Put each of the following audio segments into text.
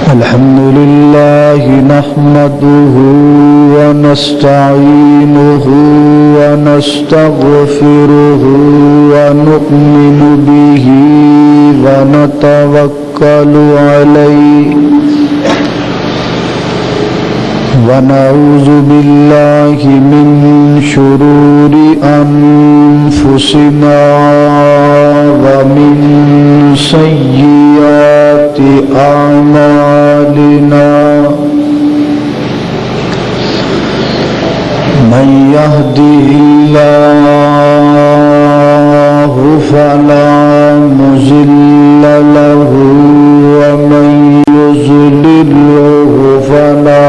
الحمد لله نحمده ونستعينه ونستغفره ونؤمن به ونتوكل عليه ونعوذ بالله من شرور أنفسنا ومن سيئات أعمالنا من يهده الله فلا مضل له ومن يضلله فلا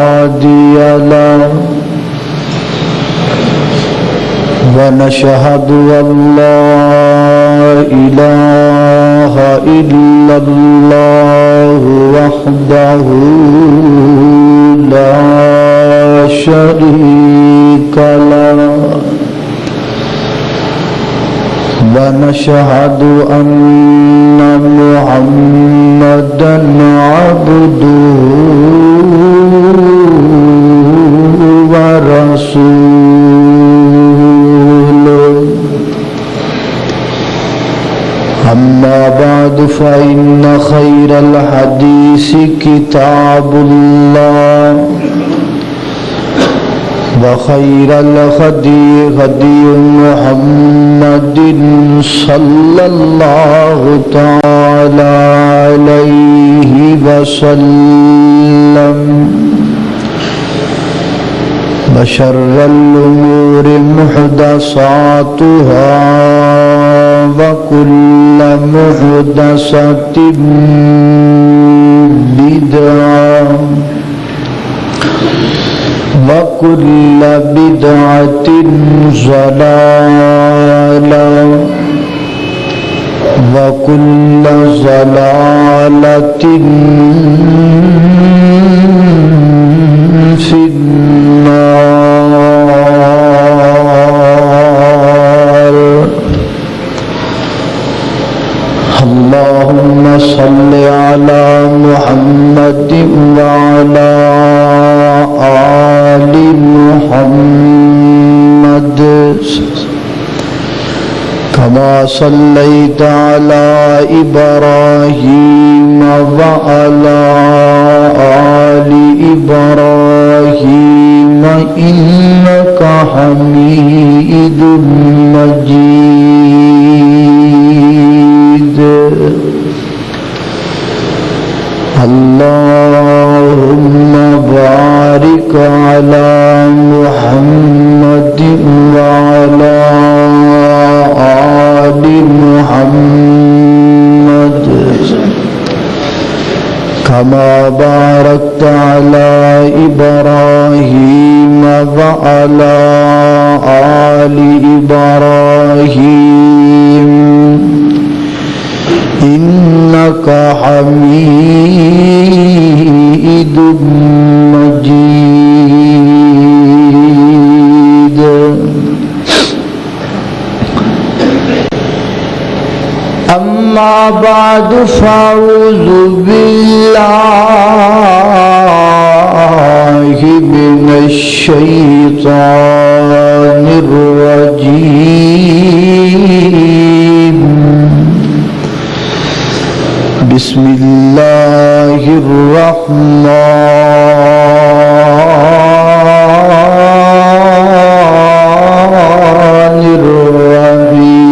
هادي له ونشهد أن لا إله إلا الله وحده لا شريك له ونشهد أن محمدًا عبده ورسوله أما بعد فإن خير الحديث كتاب الله وخير الهدي هدي محمد صلى الله تعالى عليه وسلم وشر الأمور محدثاتها وكل محدثة بدعة وكل بدعة ضلالة وكل ضلالة في النار. اللهم صل على محمد وعلى آل محمد كما صليت على إبراهيم وعلى آل إبراهيم إنك حميد مجيد. اللهم بارك على محمد وعلى آل محمد كما باركت على إبراهيم وعلى آل إبراهيم إنك حميد مجيد. أما بعد فأعوذ بالله من الشيطان الرجيم. بسم الله الرحمن الرحيم.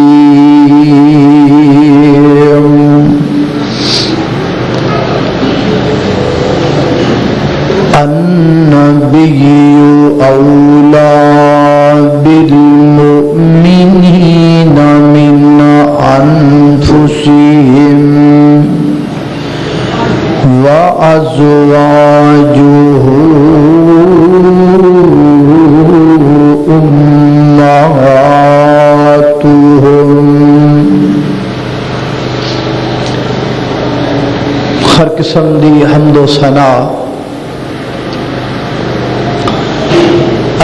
النبي أولى بالمؤمنين من أنفسهم وأزواجه أمهاتهم. ہر قسم دی حمد و ثنا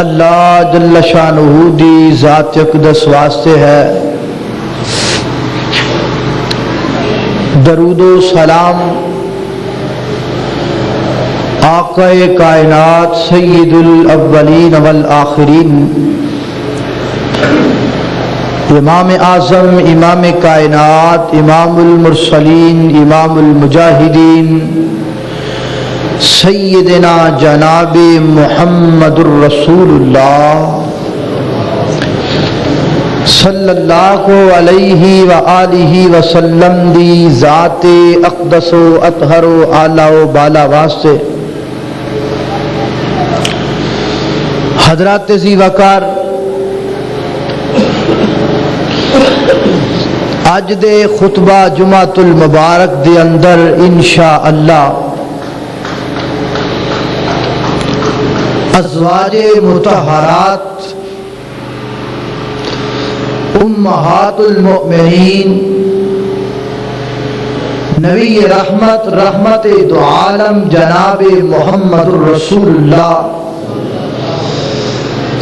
اللہ جل شانہ دی ذات اقدس واسطے ہے درود و سلام آقا کائنات سید الاولین والآخرین امام اعظم امام کائنات امام المرسلین امام المجاہدین سیدنا جناب محمد الرسول اللہ صلی اللہ علیہ وآلہ وسلم دی ذات اقدس و اطہر و اعلی و بالا واسطے حضرات ذی وقار اج دے خطبہ جمعۃ المبارک دے اندر انشاءاللہ ازواج مطہرات امہات المؤمنین نبی رحمت دو عالم جناب محمد الرسول اللہ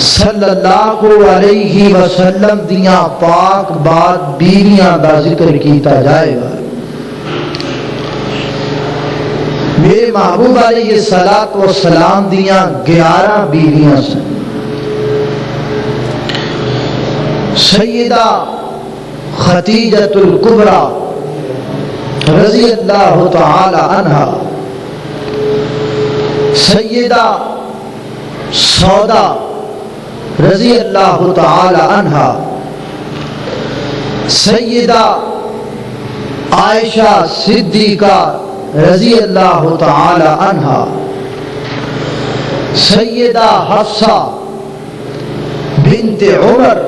صلی اللہ علیہ وسلم دیاں پاک بات بیویاں دا ذکر کیتا جائے گا۔ میرے محبوب علیہ الصلوۃ والسلام دیاں 11 بیویاں سے سیدہ خدیجۃ الکبریٰ رضی اللہ تعالی عنہا، سیدہ سودا رضی اللہ تعالی عنہا، سیدہ عائشہ صدیقہ رضی اللہ تعالی عنہا، سیدہ حفصہ بنت عمر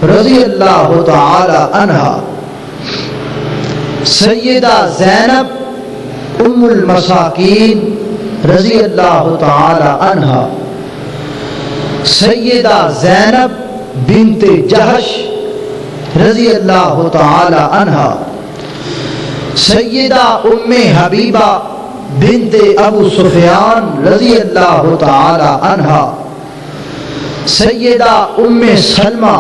رضی اللہ تعالی عنہا، سیدہ زینب ام المساکین رضی اللہ تعالی عنہا، سیدہ زینب بنت جہش رضی اللہ تعالی عنہا، سیدہ ام حبیبہ بنت ابو سفیان رضی اللہ تعالی عنہا، سیدہ ام سلمہ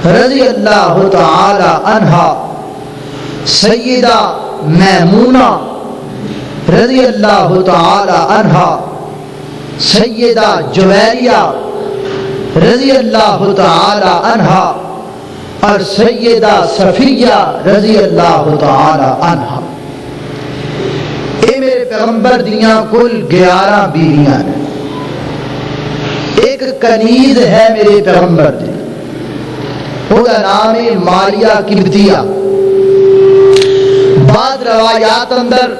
رضی اللہ تعالی عنہا، سیدہ میمونہ رضی اللہ تعالی عنہا، سیدہ جویریہ رضی اللہ تعالی عنہا اور سیدہ صفیہ رضی اللہ تعالی عنہا۔ اے میرے پیغمبر دیاں کل 11 بیویاں ہیں۔ ایک کنیز ہے میرے پیغمبر دی، وہ کا نام ہے ماریہ قبطیہ۔ بعض روایات اندر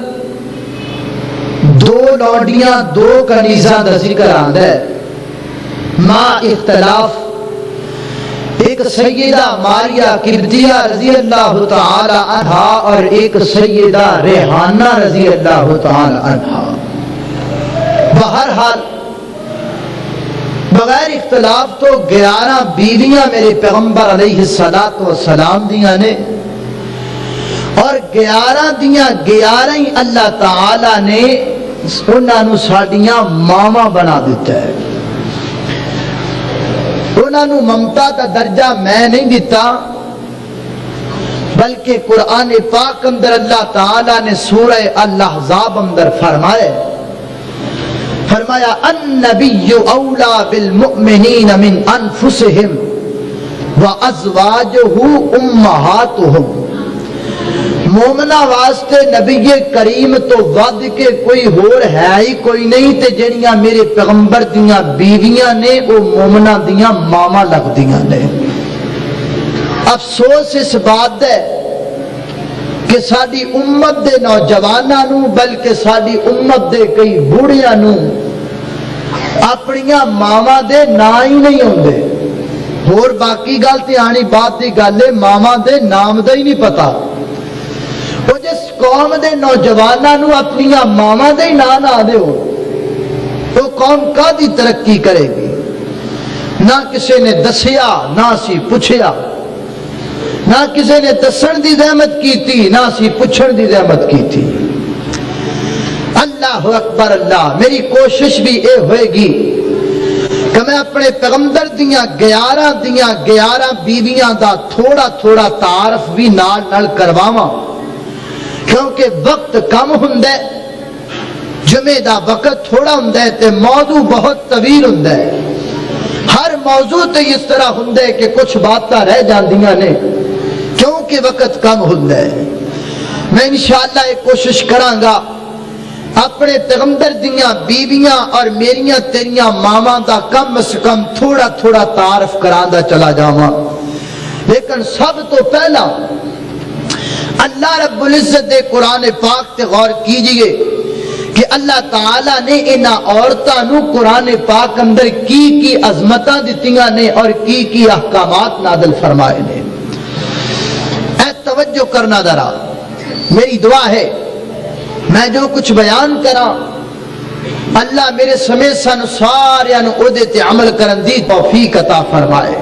2 لونڈیاں 2 کنیزاں دا ذکر آندا ہے، ماں اختلاف۔ ایک سیدہ ماریہ قبطیہ رضی اللہ تعالی عنہا اور ایک سیدہ ریحانہ رضی اللہ تعالی عنہا۔ بہرحال بغیر اختلاف تو 11 بیویاں میرے پیغمبر علیہ الصلوۃ والسلام دیاں نے، اور 11 دیاں 11 ہی اللہ تعالی نے انہاں نو ساڈیاں ماواں بنا دیتا ہے۔ انہاں نو ممتا کا درجہ میں نہیں دیتا، بلکہ قرآن پاک اندر اللہ تعالی نے سورہ الاحزاب اندر فرمایا النبی اولا بالمؤمنین من انفسہم وازواجہ امہاتہم۔ مومنہ واسطے نبی کریم تو ود کے کوئی ہور ہے ہی کوئی نہیں، تے جڑیاں میرے پیغمبر دیاں بیویاں نے وہ مومنہ دیاں ماما لگ دیاں نے۔ افسوس اس بات ہے کہ ساری امت دے نوجواناں نو، بلکہ ساری امت دے کئی بوڑھیاں نو اپنیاں ماواں دے نا ہی نہیں ہوندے۔ اور باقی گل تے آنی بات دی گل ہے ماواں دے نام دا ہی نہیں پتا۔ وہ جس قوم دے نوجواناں نو اپنیاں ماواں دے نا نہ دے ہو تو قوم کادی ترقی کرے گی؟ نہ کسی نے دسیا، نہ سی پوچھیا، نہ کسی نے دسن دی زحمت کی تھی، نہ سی پوچھن دی زحمت کی تھی۔ اللہ اکبر اللہ۔ میری کوشش بھی اے ہوئے گی کہ میں اپنے پیغمبر دیاں 11 بیویاں دا تھوڑا تھوڑا تعارف بھی نال کرواواں، کیونکہ وقت کم ہوندا ہے، جمعے دا وقت تھوڑا ہوندا ہے تے موضوع بہت طویل ہوندا ہے۔ ہر موضوع تے اس طرح ہوندا ہے کہ کچھ باتاں رہ جاندیاں نے کیونکہ وقت کم ہوندا ہے۔ میں انشاءاللہ ایک کوشش کراں گا اپنے پیغمبر دیاں بیویاں اور میریاں تیریاں ماواں دا کم از کم تھوڑا تھوڑا تعارف کراندا چلا جاواں۔ لیکن سب تو پہلا اللہ رب العزت دے قرآن پاک تے غور کیجئے کہ اللہ تعالیٰ نے انہاں عورتاں نو قرآن پاک اندر کی عظمتاں دتیاں نے اور کی احکامات نازل فرمائے نے۔ اے توجہ کرنا ذرا، میری دعا ہے میں جو کچھ بیان کراں اللہ میرے سمیت سن ساریاں نو اودے تے عمل کرن دی توفیق عطا فرمائے۔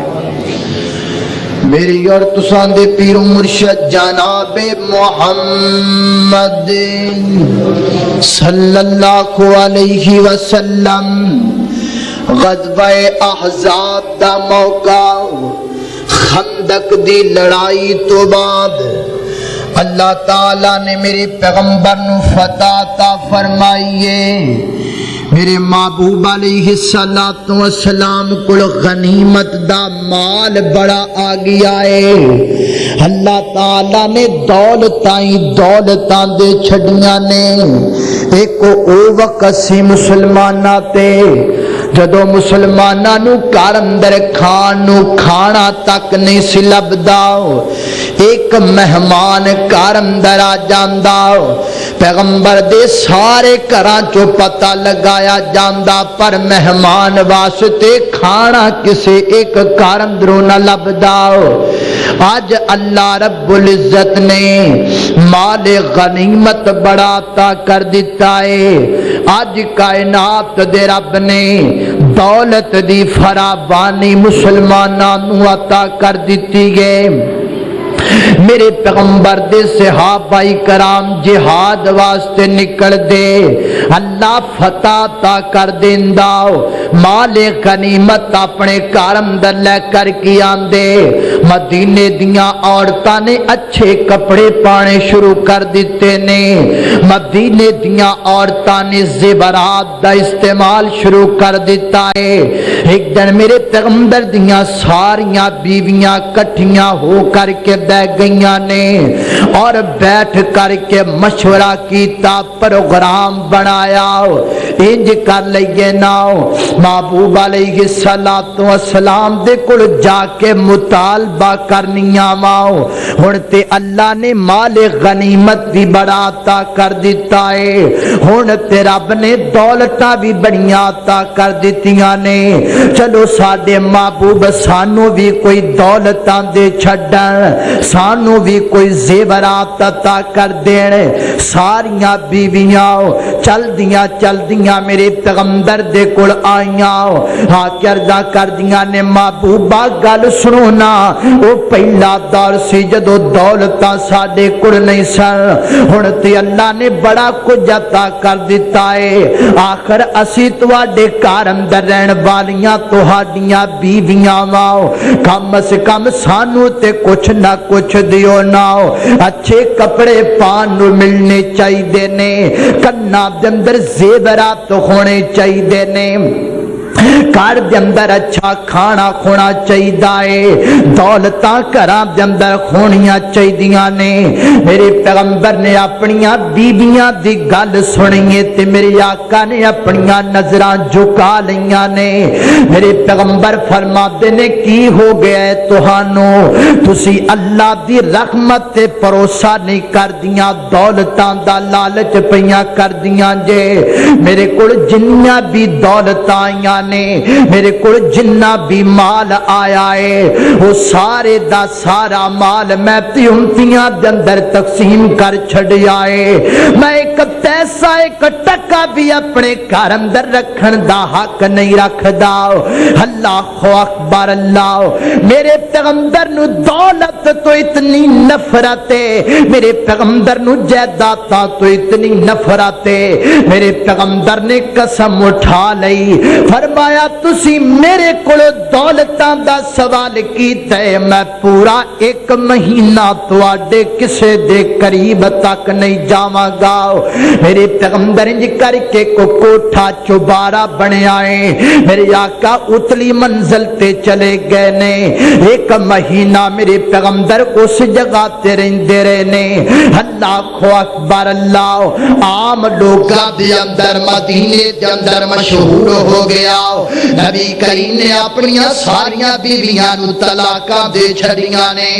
میری اور تساں دے پیر و مرشد جناب محمد صلی اللہ علیہ وسلم غزوہ احزاب دا موقع، خندق دی لڑائی تو بعد اللہ تعالیٰ نے میرے پیغمبر نو فتح عطا فرمائیے۔ میرے محبوب علیہ السلام کو غنیمت دا مال بڑا آ گیا ہے۔ اللہ تعالیٰ نے دولتاں دے چھڑیاں نے۔ ایک او وقت سی مسلماناں تے جدو مسلماناں نو گھر اندر کھانا تک نہیں سی لبدا، ایک مہمان گھر اندر آ جاندا، پیغمبر دے سارے گھراں چوں پتہ لگایا جاندا، پر مہمان واسطے کھانا کسے ایک گھر اندروں نہ لبدا۔ آج اللہ رب العزت نے مال غنیمت بڑا عطا کر دیتا ہے۔ آج کائنات دے رب نے دولت دی فراوانی مسلماناں نو عطا کر دیتی ہے۔ میرے پیغمبر دے صحابہ کرام جہاد واسطے نکل دے، اللہ فتح عطا کر دیندا، مال غنیمت اپنے گھر اندر لے کر کے آندے۔ مدینے دیاں عورتاں نے اچھے کپڑے پانے شروع کر دیتے نے، مدینے دیاں عورتاں نے زیورات دا استعمال شروع کر دیتا ہے۔ ایک دن میرے پیغمبر دیاں ساریاں بیویاں کٹھیاں ہو کر کے گئیاں نے اور بیٹھ کر کے مشورہ کیتا، پروگرام بنایا، انج کر لئیے نا محبوب علیہ السلام دے کل جا کے مطالبہ کرنیاں ماؤ۔ ہن تے اللہ نے مال غنیمت بھی بڑا عطا کر دیتا ہے، ہن تے رب نے دولتاں بھی بڑیاں عطا کر دیتیاں نے۔ چلو ساڈے محبوب سانو بھی کوئی دولتاں دے چھڈن، سانو بھی کوئی زیورات عطا کر دین۔ ساریاں بیویاں چل دیاں میرے پیغمبر دے کول آئیاں، ہاں کردا کر دیاں نے محبوبہ گل سنو نا، او پہلا دور سی جدو دولتاں ساڈے کول نہیں سن، ہن تے اللہ نے بڑا کچھ عطا کر دیتا ہے۔ آخر اسی تواڈے گھر اندر رہن والیاں تہاڈیاں بیویاں واؤ، کم از کم سانو تے کچھ نہ کچھ دیو ناؤ، اچھے کپڑے پان نو ملنے چاہیے نے، کنا دے اندر زیورات ہونے چاہیے نے، گھر دے اندر اچھا کھانا کھونا چاہیے، دولتاں گھراں دے اندر کھونیاں چاہیدیاں نے۔ میرے پیغمبر نے اپنیاں بیبیاں دی گل سنیے تے میرے آقا نے اپنیاں نظراں جھکا لیاں نے۔ میرے پیغمبر فرماتے نے کی ہو گیا ہے تہانوں، تسی اللہ دی رحمت تے بھروسہ نہیں کر دیاں، دولتاں دا لالچ پیاں کر دیاں جے۔ میرے کول جنیاں بھی دولتاں آئیاں نے، میرے کو جنہ بھی مال آیا ہے وہ سارے دا سارا مال میں امتیاں دے اندر تقسیم کر چھڑیا ہے، میں ایک پیسہ ایک ٹکا بھی اپنے گھر اندر رکھن دا حق نہیں رکھدا۔ اللہ اکبر اللہ، میرے پیغمبر نو دولت تو اتنی نفرت ہے، میرے پیغمبر نو جائیداداں تو اتنی نفرت ہے، میرے پیغمبر نے قسم اٹھا لئی، فرمایا فرمایا تسی میرے کولو دولتاں دا سوال کیتا ہے، میں پورا 1 مہینہ تواڈے کسے دے قریب تک نہیں جاواں گا۔ میرے پیغمبر انج کر کے کو کوٹھا چوبارہ بنیا ہے، میرے آقا اتلی منزل تے چلے گئے نے، 1 مہینہ میرے پیغمبر اس جگہ تے رہندے رہے نے۔ اللہ اکبر، اللہ عام لوگاں دے اندر مدینے دے اندر مشہور ہو گیا۔ نبی کریم نے اپنی ساریاں بیویاں نو طلاقاں دے چھڑیاں نے،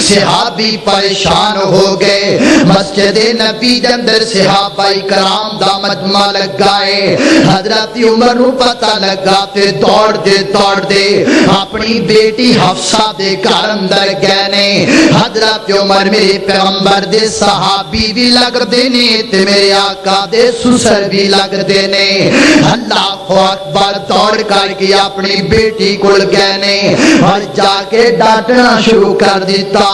صحابی پریشان ہو گئے۔ مسجد نبی دے اندر صحابہ کرام دا مجمع لگا ہے، حضرت عمر نو پتہ لگا تے دوڑ دے اپنی بیٹی حفصہ دے گھر اندر گئے نے۔ حضرت عمر میرے پیغمبر دے صحابی بھی لگ دے نے تے میرے آقا دے سسر بھی لگ دے نے۔ اللہ اکبر، دوڑ کر کے اپنی بیٹی کول گئے نے اور جا کے ڈانٹنا شروع کر دیتا۔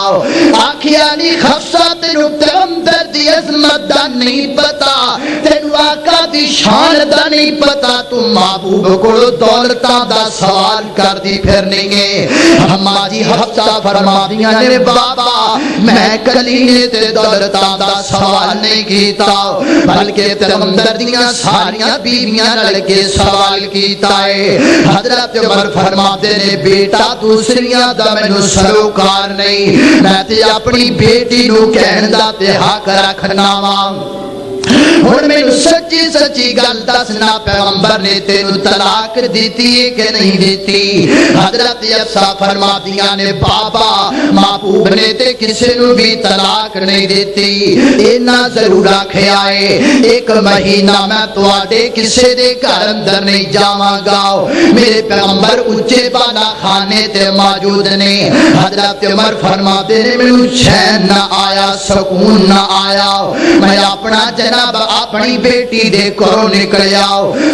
آکھیا نہیں حفصہ تینو پیغمبر دی عظمت دا نہیں پتا، تینو آقا دی شان دا نہیں پتا، تو محبوب کولو دولتاں دا سوال کر دی پھرنی ہے۔ اما جی حفصہ فرمادیاں نے بابا میں کلینے تے دولتاں دا سوال نہیں کیتا، بلکہ پیغمبر دیاں ساریاں بیویاں رل کے سوال کیتا ہے۔ حضرت عمر فرماتے نے بیٹا دوسریاں دا مینوں سروکار نہیں، میں تے اپنی بیٹی نو کہن دا تے حق رکھنا وا۔ ہن مینوں سچی سچی گل دسنا، پیغمبر نے تینو طلاق دیتی ہے کہ نہیں دیتی؟ حضرت حفصہ فرمادیاں نے بابا محبوب نے تے کسے نو بھی طلاق نہیں دیتی، اینا ضرور آکھیا ہے 1 مہینہ میں تواڈے کسے دے گھر اندر نہیں جاواں گا۔ میرے پیغمبر اونچے بالا خانے تے موجود نے۔ حضرت عمر فرماتے نے مینوں چین نہ آیا، سکون نہ آیا، میں اپنا جناب اپنی بیٹی دے گھروں نکلیا،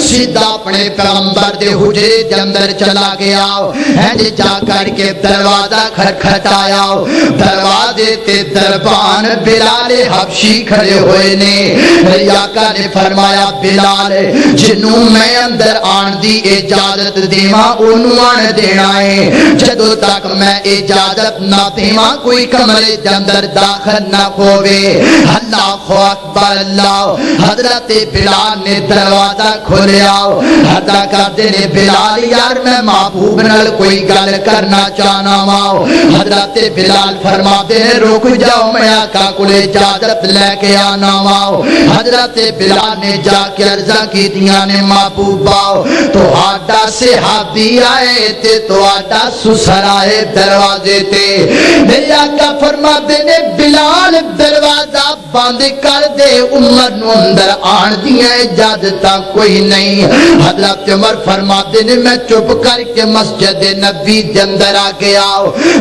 سیدھا اپنے پیغمبر دے حجرے دے اندر چلا گیا، جا کر کے دروازہ کھٹکھٹایا، دروازے تے دربان بلال حبشی کھڑے ہوئے نے۔ میرے آقا نے فرمایا بلال جنوں میں اندر آن دی اجازت دیواں اونوں آن دینا ہے، جدوں تک میں اجازت نہ دیواں کوئی کمرے دے اندر داخل نہ ہووے۔ اللہ اکبر، اللہ۔ حضرت بلال نے دروازہ کھولیا، ادا کرتے نے بلال یار میں محبوب نال کوئی گل کرنا چاہنا وا۔ حضرت بلال فرماتے ہیں رک جاؤ میں آقا کول اجازت لے کے آنا وا۔ حضرت بلال نے جا کے عرضاں کیتیاں نے محبوبا تہاڈا صحابی آئے تے تہاڈا سسر آئے دروازے تے۔ میرے آقا فرماتے نے بلال دروازہ بند کر دے، عمر نو اندر آن دیا اجازت کوئی نہیں۔ حضرت عمر فرماتے نے میں چپ کر کے مسجد نبی دے اندر آ گیا،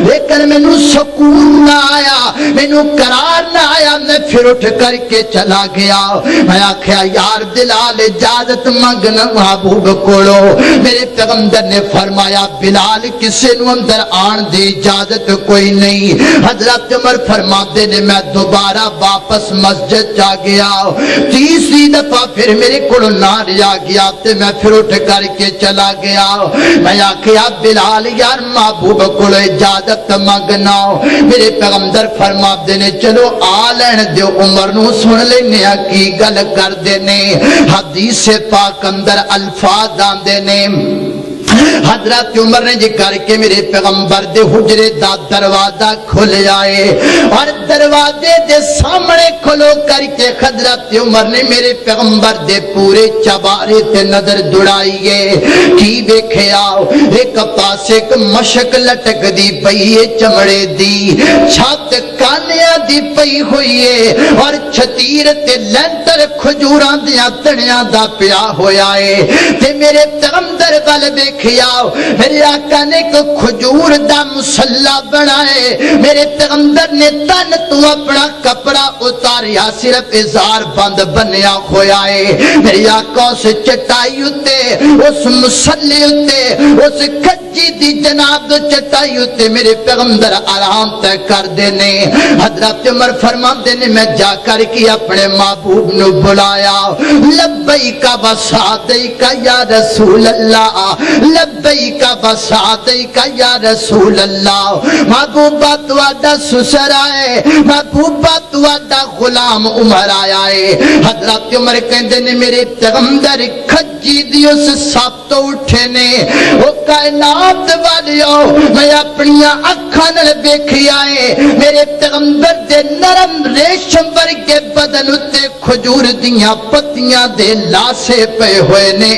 لیکن مینوں سکون نہ آیا، مینوں قرار نہ آیا، میں پھر اٹھ کر کے چلا گیا۔ میں آکھیا یار بلال اجازت منگنا محبوب کولو۔ میرے پیغمبر نے فرمایا بلال کسے نو اندر آن دی اجازت کوئی نہیں۔ حضرت عمر فرماتے نے میں دوبارہ واپس مسجد جا گیا، تیسری دفعہ پھر میرے کو نہ ریا گیا تے میں پھر اٹھ کر کے چلا گیا۔ میں آکھیا بلال یار محبوب کو اجازت منگنا۔ میرے پیغمبر فرماتے نے چلو آ لین دیو، عمر نو سن لینے کی گل کر دینے۔ حدیث پاک اندر الفاظ آندے نے، حضرت عمر نے جی کر کے میرے پیغمبر دے حجرے دا دروازہ کھل جائے اور دروازے دے سامنے کھلو کر کے حضرت عمر نے میرے پیغمبر دے پورے چبارے تے نظر دوڑائیے۔ کی دیکھیا ایک پاسے ایک مشک لٹک دی پئی ہے چمڑے دی، چھت کانیاں دی پئی ہوئی ہے اور چھتیر تے لینٹر کھجوراں دیاں تڑیاں دا پیا ہویا ہے۔ تے میرے پیغمبر وال دیکھیا میرے آقا نے کو کھجور دا مسلح بنائے، میرے پیغمبر نے تن تو اپنا کپڑا اتاریا، صرف ازار بند بنیا ہویا ہے۔ میرے آقا اس چٹائی اتے، اس مسلح اتے، اس کجی دی جناب دو چٹائی اتے میرے پیغمبر آرام تے کر دینے۔ حضرت عمر فرماتے نے میں جا کر کے اپنے محبوب نو بلایا، لبیک وسعدیک یا رسول اللہ، لبیک وسعدیک یا رسول اللہ، محبوبہ تواڈا سسر آئے، محبوبہ تواڈا غلام عمر آیا ہے۔ حضرت عمر کہندے نے میرے پیغمبر کھجی دی اس سب تو اٹھے نے، او کائنات والیو میں اپنی اکھاں نال ویکھیا ہے، میرے پیغمبر دے نرم ریشم ورگے بدن اتے کھجور دیاں پتیاں دے لاسے پے ہوئے نے،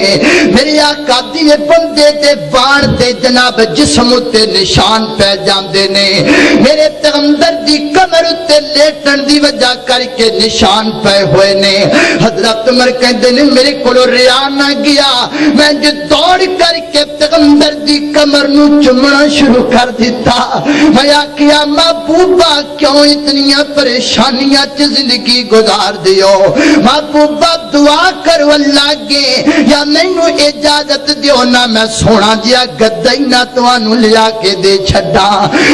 میرے آقا دی بندے دے وان دے جناب جسم اتے نشان پہ جاندے نے، میرے پیغمبر دی کمر اتے لیٹن دی وجہ کر کے نشان پہ ہوئے نے۔ حضرت عمر کہندے نے میرے کولوں ریا نہ گیا، میں جو دوڑ کر کے پیغمبر دی کمر نو چمنا شروع کر دیتا، میں آکھیا محبوبہ کیوں اتنیاں پریشانیاں چ زندگی گزار دیو، محبوبہ دعا کرو اللہ گے یا مینوں اجازت دیو نہ میں سونا جیا گدا ہی نہ تانوں لیا کے دے چھڈا،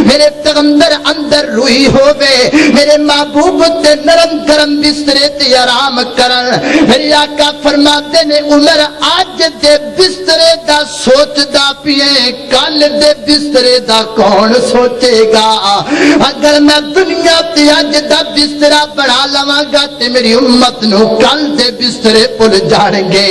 میرے پیغمبر اندر روئی ہووے، میرے محبوب تے نرم گرم بسترے تے آرام کرن، میرے آقا فرماتے نے عمر آج دے بسترے دا سوچدا پیے کل دے بسترے دا کون سوچے گا، اگر میں دنیا تے اج دا بسترا بنا لواں گا تے میری امت نو کل دے بسترے بھول جان گے۔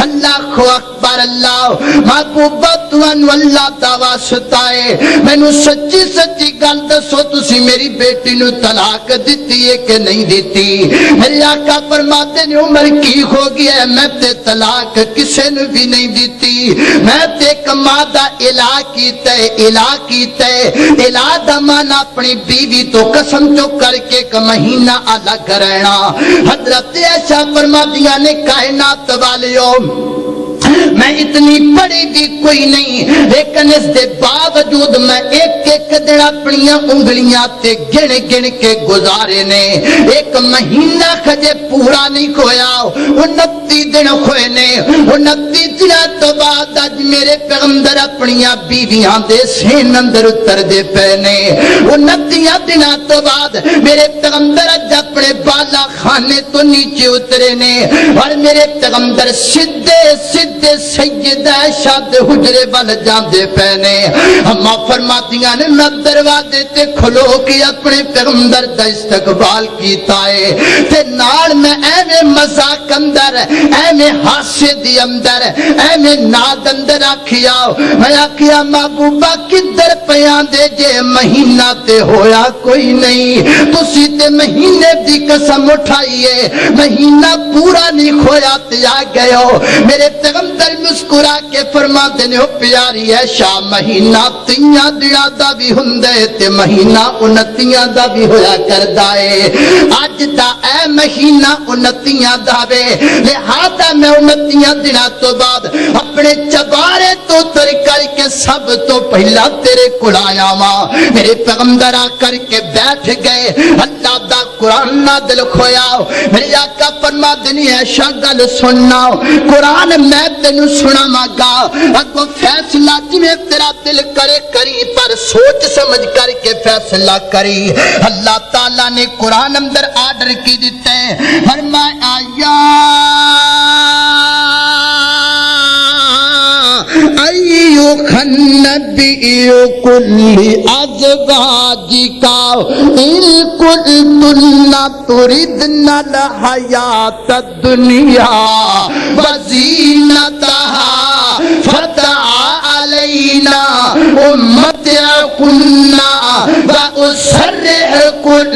اللہ اکبر، اللہ محبوبہ تانوں اللہ دا واسطہ ہے، مینوں سچی سچی گل دسو تسی میری بیٹی نو طلاق دتی ہے کہ نہیں دتی؟ میرے آقا فرماتے نے عمر کی ہو گیا ہے، میں تے طلاق کسے نو بھی نہیں دتی، میں تے کما دا الہ کیتا ہے، الہ کیتا ہے، الہ دا مانا اپنی بیوی تو قسم چو کر کے ایک مہینہ الگ رہنا۔ حضرت عائشہ فرماتی نے کائنات والیو میں اتنی پڑھی بھی کوئی نہیں، لیکن اس دے باوجود میں ایک ایک دن اپنی انگلیاں تے گن گن کے گزارے نے، ایک مہینہ خجے پورا نہیں کھویا، 29 دن ہوئے نے، 29 دنوں تو بعد اج میرے پیغمبر اپنی بیویاں دے سین اندر اتر دے پے نے، 29 دنوں تو بعد میرے پیغمبر اج اپنے بالا خانے تو نیچے اترے نے، اور میرے پیغمبر سیدھے سیدہ عائشہ دے حجرے وال جاندے پے نے۔ اما فرماتیاں نے میں دروازے تے کھلو کے اپنے پیغمبر دا استقبال کیتا ہے تے نال میں ایویں مذاق اندر، ایویں ہاسے دی اندر، ایویں ناد اندر آکھیا، میں آکھیا محبوبہ کدھر پیاں دے جے مہینہ تے ہویا کوئی نہیں، تسی تے مہینے دی قسم اٹھائیے، مہینہ پورا نہیں کھویا تے آ گئے ہو۔ میرے پیغمبر مسکرا کے فرماتے نے او پیاری عائشہ مہینہ 3 دنوں دا بھی ہندے تے مہینہ 29 دا بھی ہویا کردا ہے، اج دا اے مہینہ 29 دا وے، لہذا میں 29 دنوں تو بعد اپنے چبارے تو اتر کر کے سب تو پہلا تیرے کول آیا واں۔ میرے پیغمبر آ کر کے بیٹھ گئے، اللہ دا قرآن نازل ہویا، میرے آقا فرماتے نے عائشہ گل سننا، قرآن میں تینوں سناواں گا، اگوں فیصلہ جویں تیرا دل کرے کری، پر سوچ سمجھ کر کے فیصلہ کری۔ اللہ تعالیٰ نے قرآن اندر آرڈر کی دیتے ہیں، فرمایا یا ایھا النبی قل لازواجک ان کنتن تردن الحیاۃ الدنیا وزینتہا فتعالین امتعکن واسرحکن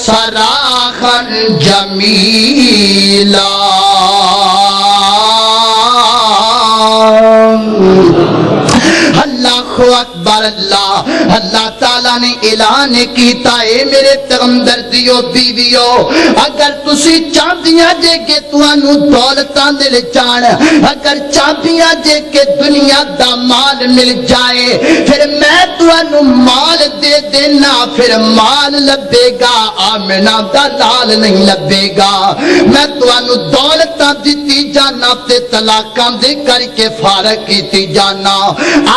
سراحا جمیلا۔ اللہ اکبر، اللہ تعالیٰ نے اعلان کیتا ہے میرے پیغمبر دیو بیویو، اگر تسی چاہدیاں جے کہ تانوں دولتاں دل جان، اگر چاہدیاں جے کہ دنیا دا مال مل جائے، پھر میں تانوں مال دے دینا، پھر مال لبے گا آمنہ دا لال نہیں لبے گا، میں تانوں دولتاں دتی جانا تے طلاقاں دے کر کے فارغ کیتی جانا۔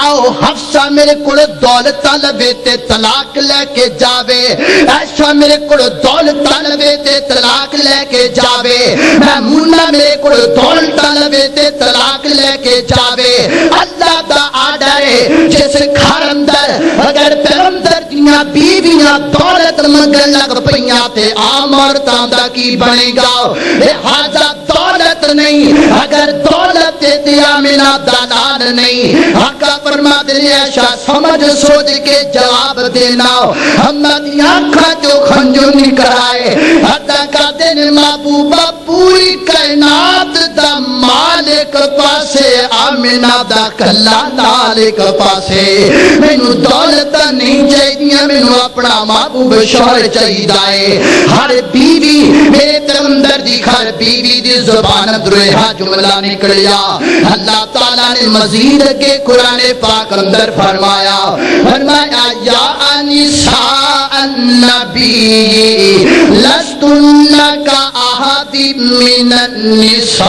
آؤ حفصہ میرے کول دولت طلبے تے طلاق لے کے جاوے، عائشہ میرے کو دولت طلبے تے طلاق لے کے جاوے، میمونہ میرے کو دولت طلبے تے طلاق لے کے جاوے۔ اللہ دا آرڈر ہے جس گھر اندر اگر پیغمبر دیاں بیویاں دولت منگن لگ پئیاں تے عام عورتاں دا کی بنے گا؟ لہذا دولت نہیں، اگر دولت تے آمنہ دلال نہیں۔ آقا فرماتے ہیں عائشہ سمجھ سوچ کے جواب دینا، ہماری آنکھاں جو کھنجو نکل آئے حدا کا دن محبوبہ پوری کائنات دا مالک پاسے، آمنہ دا کلا نالک پاسے۔ مینوں دولت نہیں چاہیے، مینوں اپنا محبوب شوہر چاہیے۔ ہر بیوی میرے پیغمبر دی ہر بیوی دی زبان دروہا جملہ نکلیا۔ اللہ تعالیٰ نے مزید کے قرآن پاک اندر فرمایا یا نساء النبی لستن کأحد من النساء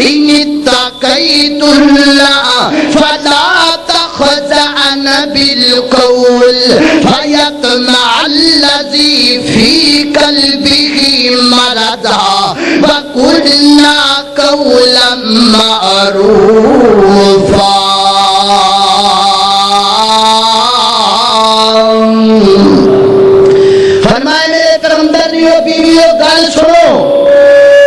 ان اتقیتن فلا تخضعن بالقول فیطمع الذی فی قلبه مرضا وقلنا قولا معروفا۔ فرمائے میرے پیغمبریو بیویو گل سنو،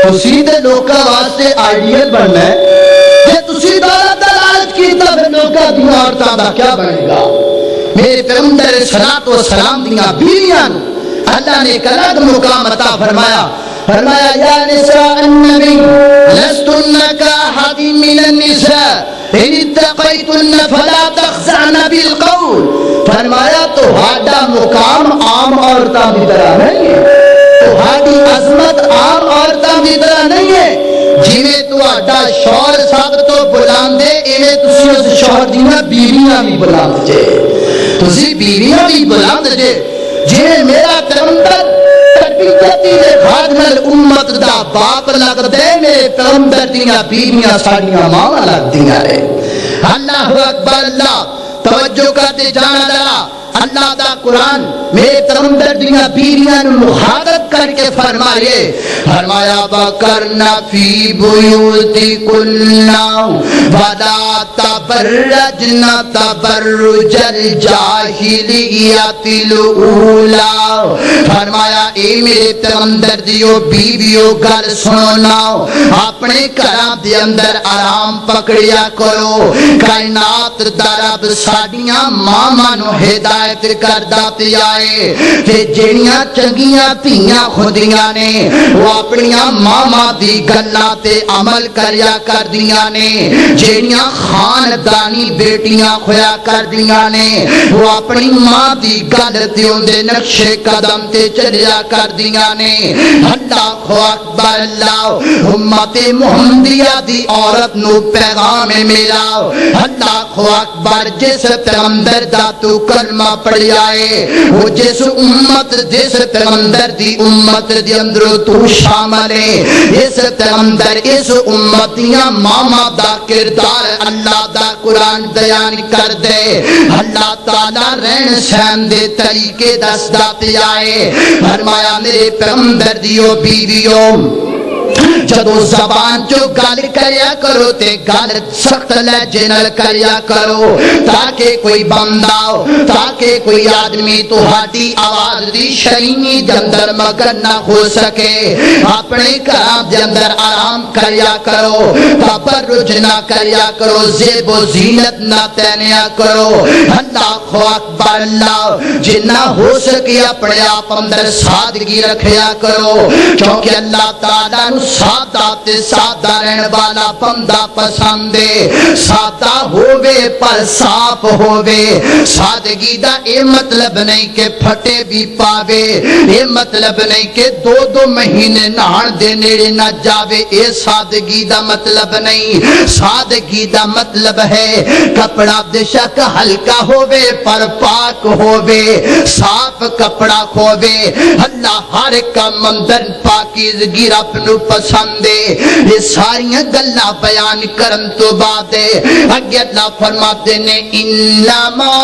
تسی دے لوکاں واسطے آئیڈیل بننا ہے، جے تسی دولت دا لالچ کیتا پھر لوکاں دیاں عورتاں دا کیا بنے گا؟ میرے پیغمبر صلاۃ و سلام دیاں بیویاں اللہ نے ایک الگ مقام عطا فرمایا۔ فرمایا یا نساء النبی لستن کأحد من النساء ان اتقیتن فلا تخضعن بالقول۔ فرمایا تہاڈا مقام عام عورتاں دی طرح نہیں ہے، تہاڈی عظمت عام عورتاں دی طرح نہیں ہے۔ جویں تہاڈا شوہر سب تو بلند ہے، ایویں تسی اس شوہر دیاں بیویاں بھی بلند جے، تسی بیویاں بھی بلند جے۔ جویں میرا پیغمبر تربیتی دے خادم الامت دا باپ لگ دے، میرے پیغمبر دیاں بیویاں ساڈیاں ماواں لگ دیاں رہے۔ اللہ اکبر، اللہ توجہ کرتے جانا ذرا۔ اللہ دا قرآن میرے پیغمبر دیاں بیویاں نو مخاطب کر کے فرمایا وَقَرْنَ فِي بُيُوتِكُنَّ وَلَا تَبَرَّجْنَ تَبَرُّجَ الْجَاهِلِيَّةِ الْأُولَىٰ۔ فرمایا اے میرے پیغمبر دیو بیویو گل سنو، اپنے گھراں دے اندر آرام پکڑیا کرو۔ کائنات دا رب ساڈیاں ماواں نو ہدایت کردا پیا اے کہ جڑیاں چنگیاں دھیاں ہوندیاں نے وہ اپنیاں ماواں دی گلاں تے عمل کریا کردیاں نے، جڑیاں خاندانی بیٹیاں ہویا کردیاں نے وہ اپنی ماں دی گل تے اودے نقش قدم تے چلیا کردیاں نے۔ اللہ اکبر، اللہ امت محمدیہ دی عورت نو پیغام ملاؤ۔ اللہ اکبر، جس پیغمبر دا تو کلمہ پڑھیا ہے وہ جس امت جس پیغمبر دی امت دی اندر تو شامل ہے، اس پیغمبر اس امتیاں ماما دا کردار اللہ دا قرآن بیان کر دے۔ اللہ تعالیٰ رہن سہن دے طریقے دسدا پیا ہے۔ فرمایا میرے پیغمبر دیو بیویو جدو زبان جو گل کریا کرو تے گل سخت لہجے نال کریا کرو تاکہ کوئی بندہ تاکہ کوئی آدمی تہاڈی آواز دی شرینی دے اندر مگن نہ ہو سکے۔ اپنے گھراں دے اندر آرام کریا کرو، تبرج نہ کریا کرو، زیب و زینت نہ پہنیا کرو۔ اللہ اکبر، اللہ جنہ ہو سکے اپنے آپ اندر سادگی رکھیا کرو، کیونکہ اللہ تعالیٰ سادہ تے سادہ رہن والا بندہ پسند ہے۔ سادہ ہووے پر صاف ہووے۔ سادگی دا اے مطلب نہیں کہ پھٹے بھی پاوے، اے مطلب نہیں کہ دو دو مہینے نہان دے نیڑے نہ جاوے، اے سادگی دا مطلب نہیں۔ سادگی دا مطلب ہے کپڑا بے شک ہلکا ہووے پر پاک ہووے، صاف کپڑا ہووے۔ اللہ ہر کا مندر پاکیزگی رب نو پسند پسند ہے. یہ ساری گلاں بیان کرن تو بعد اگے اللہ فرماتے نے انما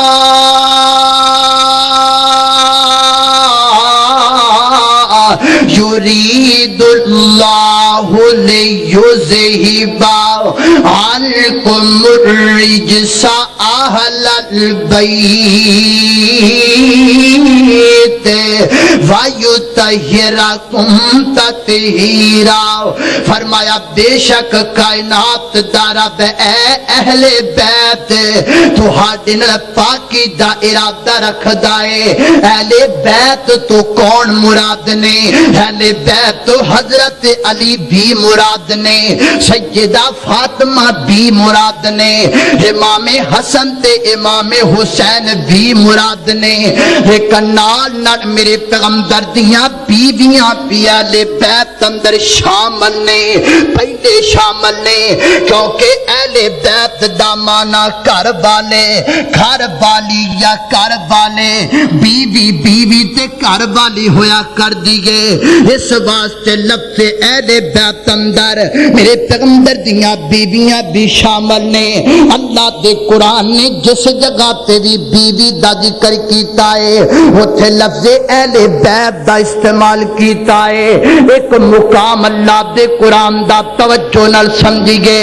یرید اللہ لیذہب عنکم الرجس اہل البیت ویطہرکم تطہیرا. فرمایا بے شک کائنات دا رب اے اہل بیت تہاڈے نال پاکی دا ارادہ رکھدا ہے. اہل بیت تو کون مراد نے؟ اہل بیت تو حضرت علی بھی مراد نے, سیدہ فاطمہ بھی مراد نے, امام حسن تے امام حسین بھی مراد نے. لیکن نال نال میرے پیغمبر دیاں بیویاں بھی اہل بیت اندر شامل نے, پہلے شامل نے, کیونکہ اہل بیت دا معنی گھر والے, گھر والی یا گھر والے, بیوی بیوی تے گھر والی ہویا کر دیئے. اس واسطے لفظ اہل بیت اندر میرے پیغمبر دیاں بیویاں بھی شامل نے. اللہ دے قرآن نے جس جگہ تے بھی بیوی دا ذکر کیتا ہے اتھے لفظ اہل بیت دا استعمال کیتا ہے. ایک مقام اللہ دے قرآن دا توجہ نال سمجھیے.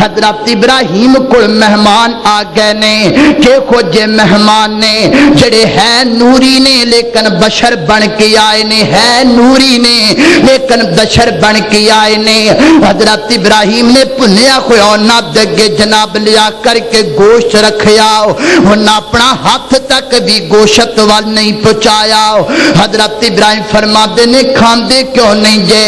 حضرت ابراہیم کو مہمان آ گئے نے کہ خوجے مہمان نے جڑے ہے نوری نے لیکن بشر بن کے آئے نے, ہے نوری نے لیکن بشر بن کے آئے نے. حضرت ابراہیم نے پنیا خویا نہ دگے جناب لیا کر کے گوشت رکھیا, انہاں اپنا ہاتھ تک بھی گوشت وال نہیں پہنچایا. حضرت ابراہیم فرماتے نے کھاندے کیوں نہیں جے؟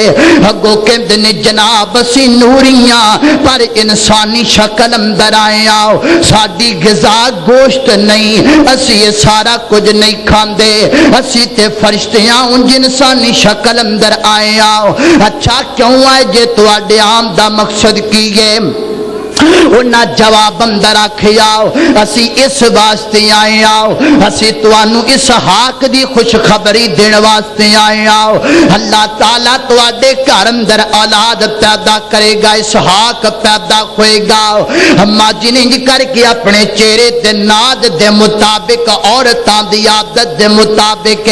اگو کہندے نے جناب اسی نوریاں پر انسانی شکل اندر آئے آؤ, ساڈی غذا گوشت نہیں, اسی یہ سارا کچھ نہیں کھاندے, اسی تے فرشتیاں انج انسانی شکل اندر آئے آؤ. اچھا کیوں آئے جے تواڈے عام دا مقصد کی ہے؟ انہاں جواب اندر آکھیاؤ اسی اس واسطے آئے آؤ, اسی توانو اسحاق دی خوشخبری دین واسطے آئے آؤ. اللہ تعالیٰ تواڈے گھر اندر اولاد پیدا کرے گا, اسحاق پیدا ہوئے گا. اما جی نے کر کے اپنے چہرے تے ناد دے مطابق عورتاں دی عادت دے مطابق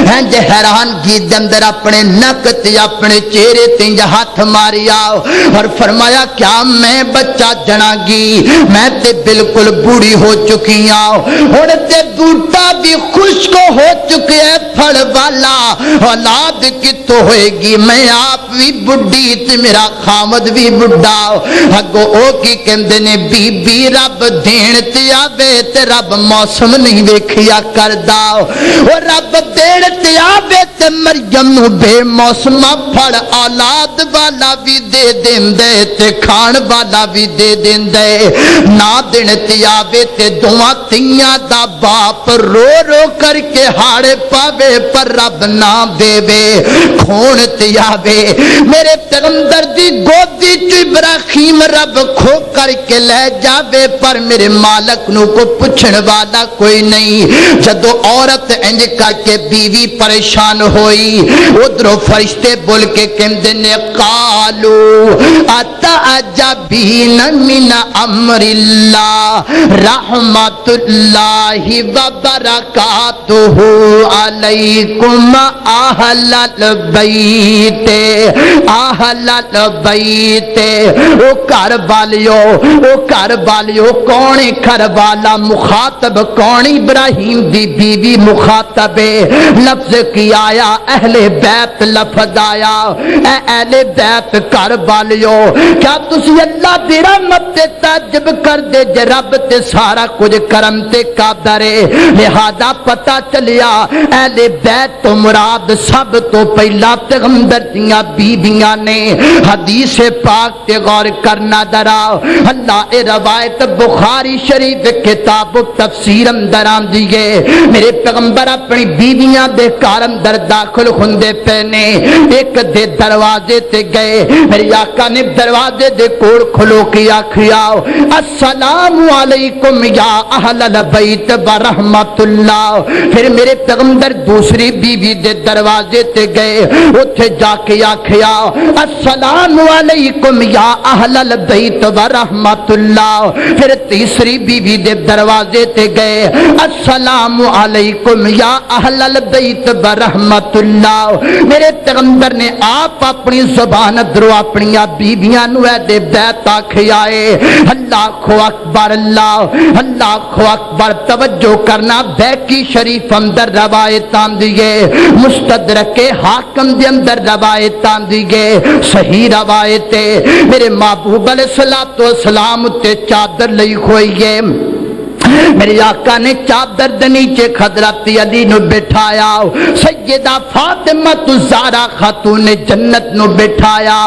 ہنج حیرانگی دے اندر اپنے نک تے اپنے چہرے تے ہاتھ ماری آؤ اور فرمایا کیا میں بچہ جنا گی؟ میں تے بالکل بوڑھی ہو چکی ہوں, اور تے بوٹا بھی خشک ہو چکے ہے, پھڑ والا اولاد کتوں ہوئے گی؟ میں آپ بھی بڑھی تے میرا خامد بھی بڑھا. اگو او کی کہندے نے بی بی رب دین تے آوے تے رب موسم نہیں ویکھیا کردا, اور رب دین تے آوے تے مریم نو بے موسم پھڑ اولاد والا بھی دے دیندے تے کھان والا بھی دے دیندے. نہ دن تے آوے تے دوواں تیاں دا باپ رو رو کر کے ہاڑے پاوے پر رب نہ دے وے. کھون تے آوے میرے پیغمبر دی گودی چ ابراہیم رب کھو کر کے لے جاوے پر میرے مالک نو کو پوچھن والا کوئی نہیں. جدو عورت انج کر کے بیوی پریشان ہوئی ادھروں فرشتے بول کے کہندے نے قالو اتعجبین من امر اللہ رحمت اللہ وبرکاتہ علیکم اہل البیت. اہل البیت او گھر والیو کون گھر والا مخاطب کون؟ ابراہیم دی بیوی مخاطب ہے. لفظ کی آیا اہل بیت لفظ آیا, اے اہل بیت گھر والیو کیا تسی اللہ دی رحمت تے تعجب کر دے جے رب تے سارا کچھ کرم تے قادر ہے. لہذا پتہ چلیا اہل بیت تو مراد سب تو پہلا پیغمبر دیاں بیویاں نے. حدیث پاک تے غور کرنا دراؤ, اللہ اے روایت بخاری شریف کتاب تفسیر اندر آندی ہے. میرے پیغمبر اپنی بیویاں دے گھر اندر داخل ہوندے پے نے ایک دے دروازے تے گئے میرے آقا نے دروازے دے کول کھلو کے آکھیا السلام علیکم یا اہل البیت ورحمۃ اللہ. پھر میرے پیغمبر دوسری بیوی دے دروازے تے گئے اوتھے جا کے آکھیا السلام علیکم یا اہل البیت ورحمۃ اللہ. پھر تیسری بیوی دے دروازے تے گئے السلام علیکم یا اہل البیت ورحمۃ اللہ. میرے پیغمبر نے آپ اپنی زبان درو اپنی بیویاں نو اے بیت آکھیا اے. اللہ اکبر اللہ اکبر. توجہ کرنا بیکی شریف اندر روایت آندی ہے مستدرک حاکم دے اندر روایت آندی ہے صحیح روایت ہے. میرے محبوب علیہ الصلوۃ والسلام تے چادر لئی ہوئی ہے. میرے آقا نے چادر دے نیچے حضرت علی نو بٹھایا سیدہ فاطمہ الزہرا خاتون جنت نو بٹھایا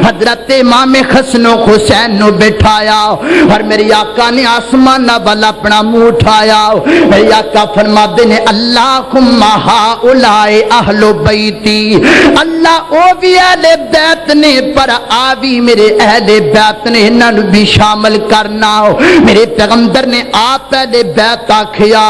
حضرت امام حسن و حسین نو بٹھایا اور میرے آقا نے آسمان والا اپنا منہ اٹھایا. میرے آقا فرماتے نے اللہم ہؤلاء اہل بیتی. اللہ او بھی اہل بیت نے پر آوی میرے اہل بیت نے انہاں نو بھی شامل کرنا. میرے پیغمبر نے آپ پہلے بیت آکھیا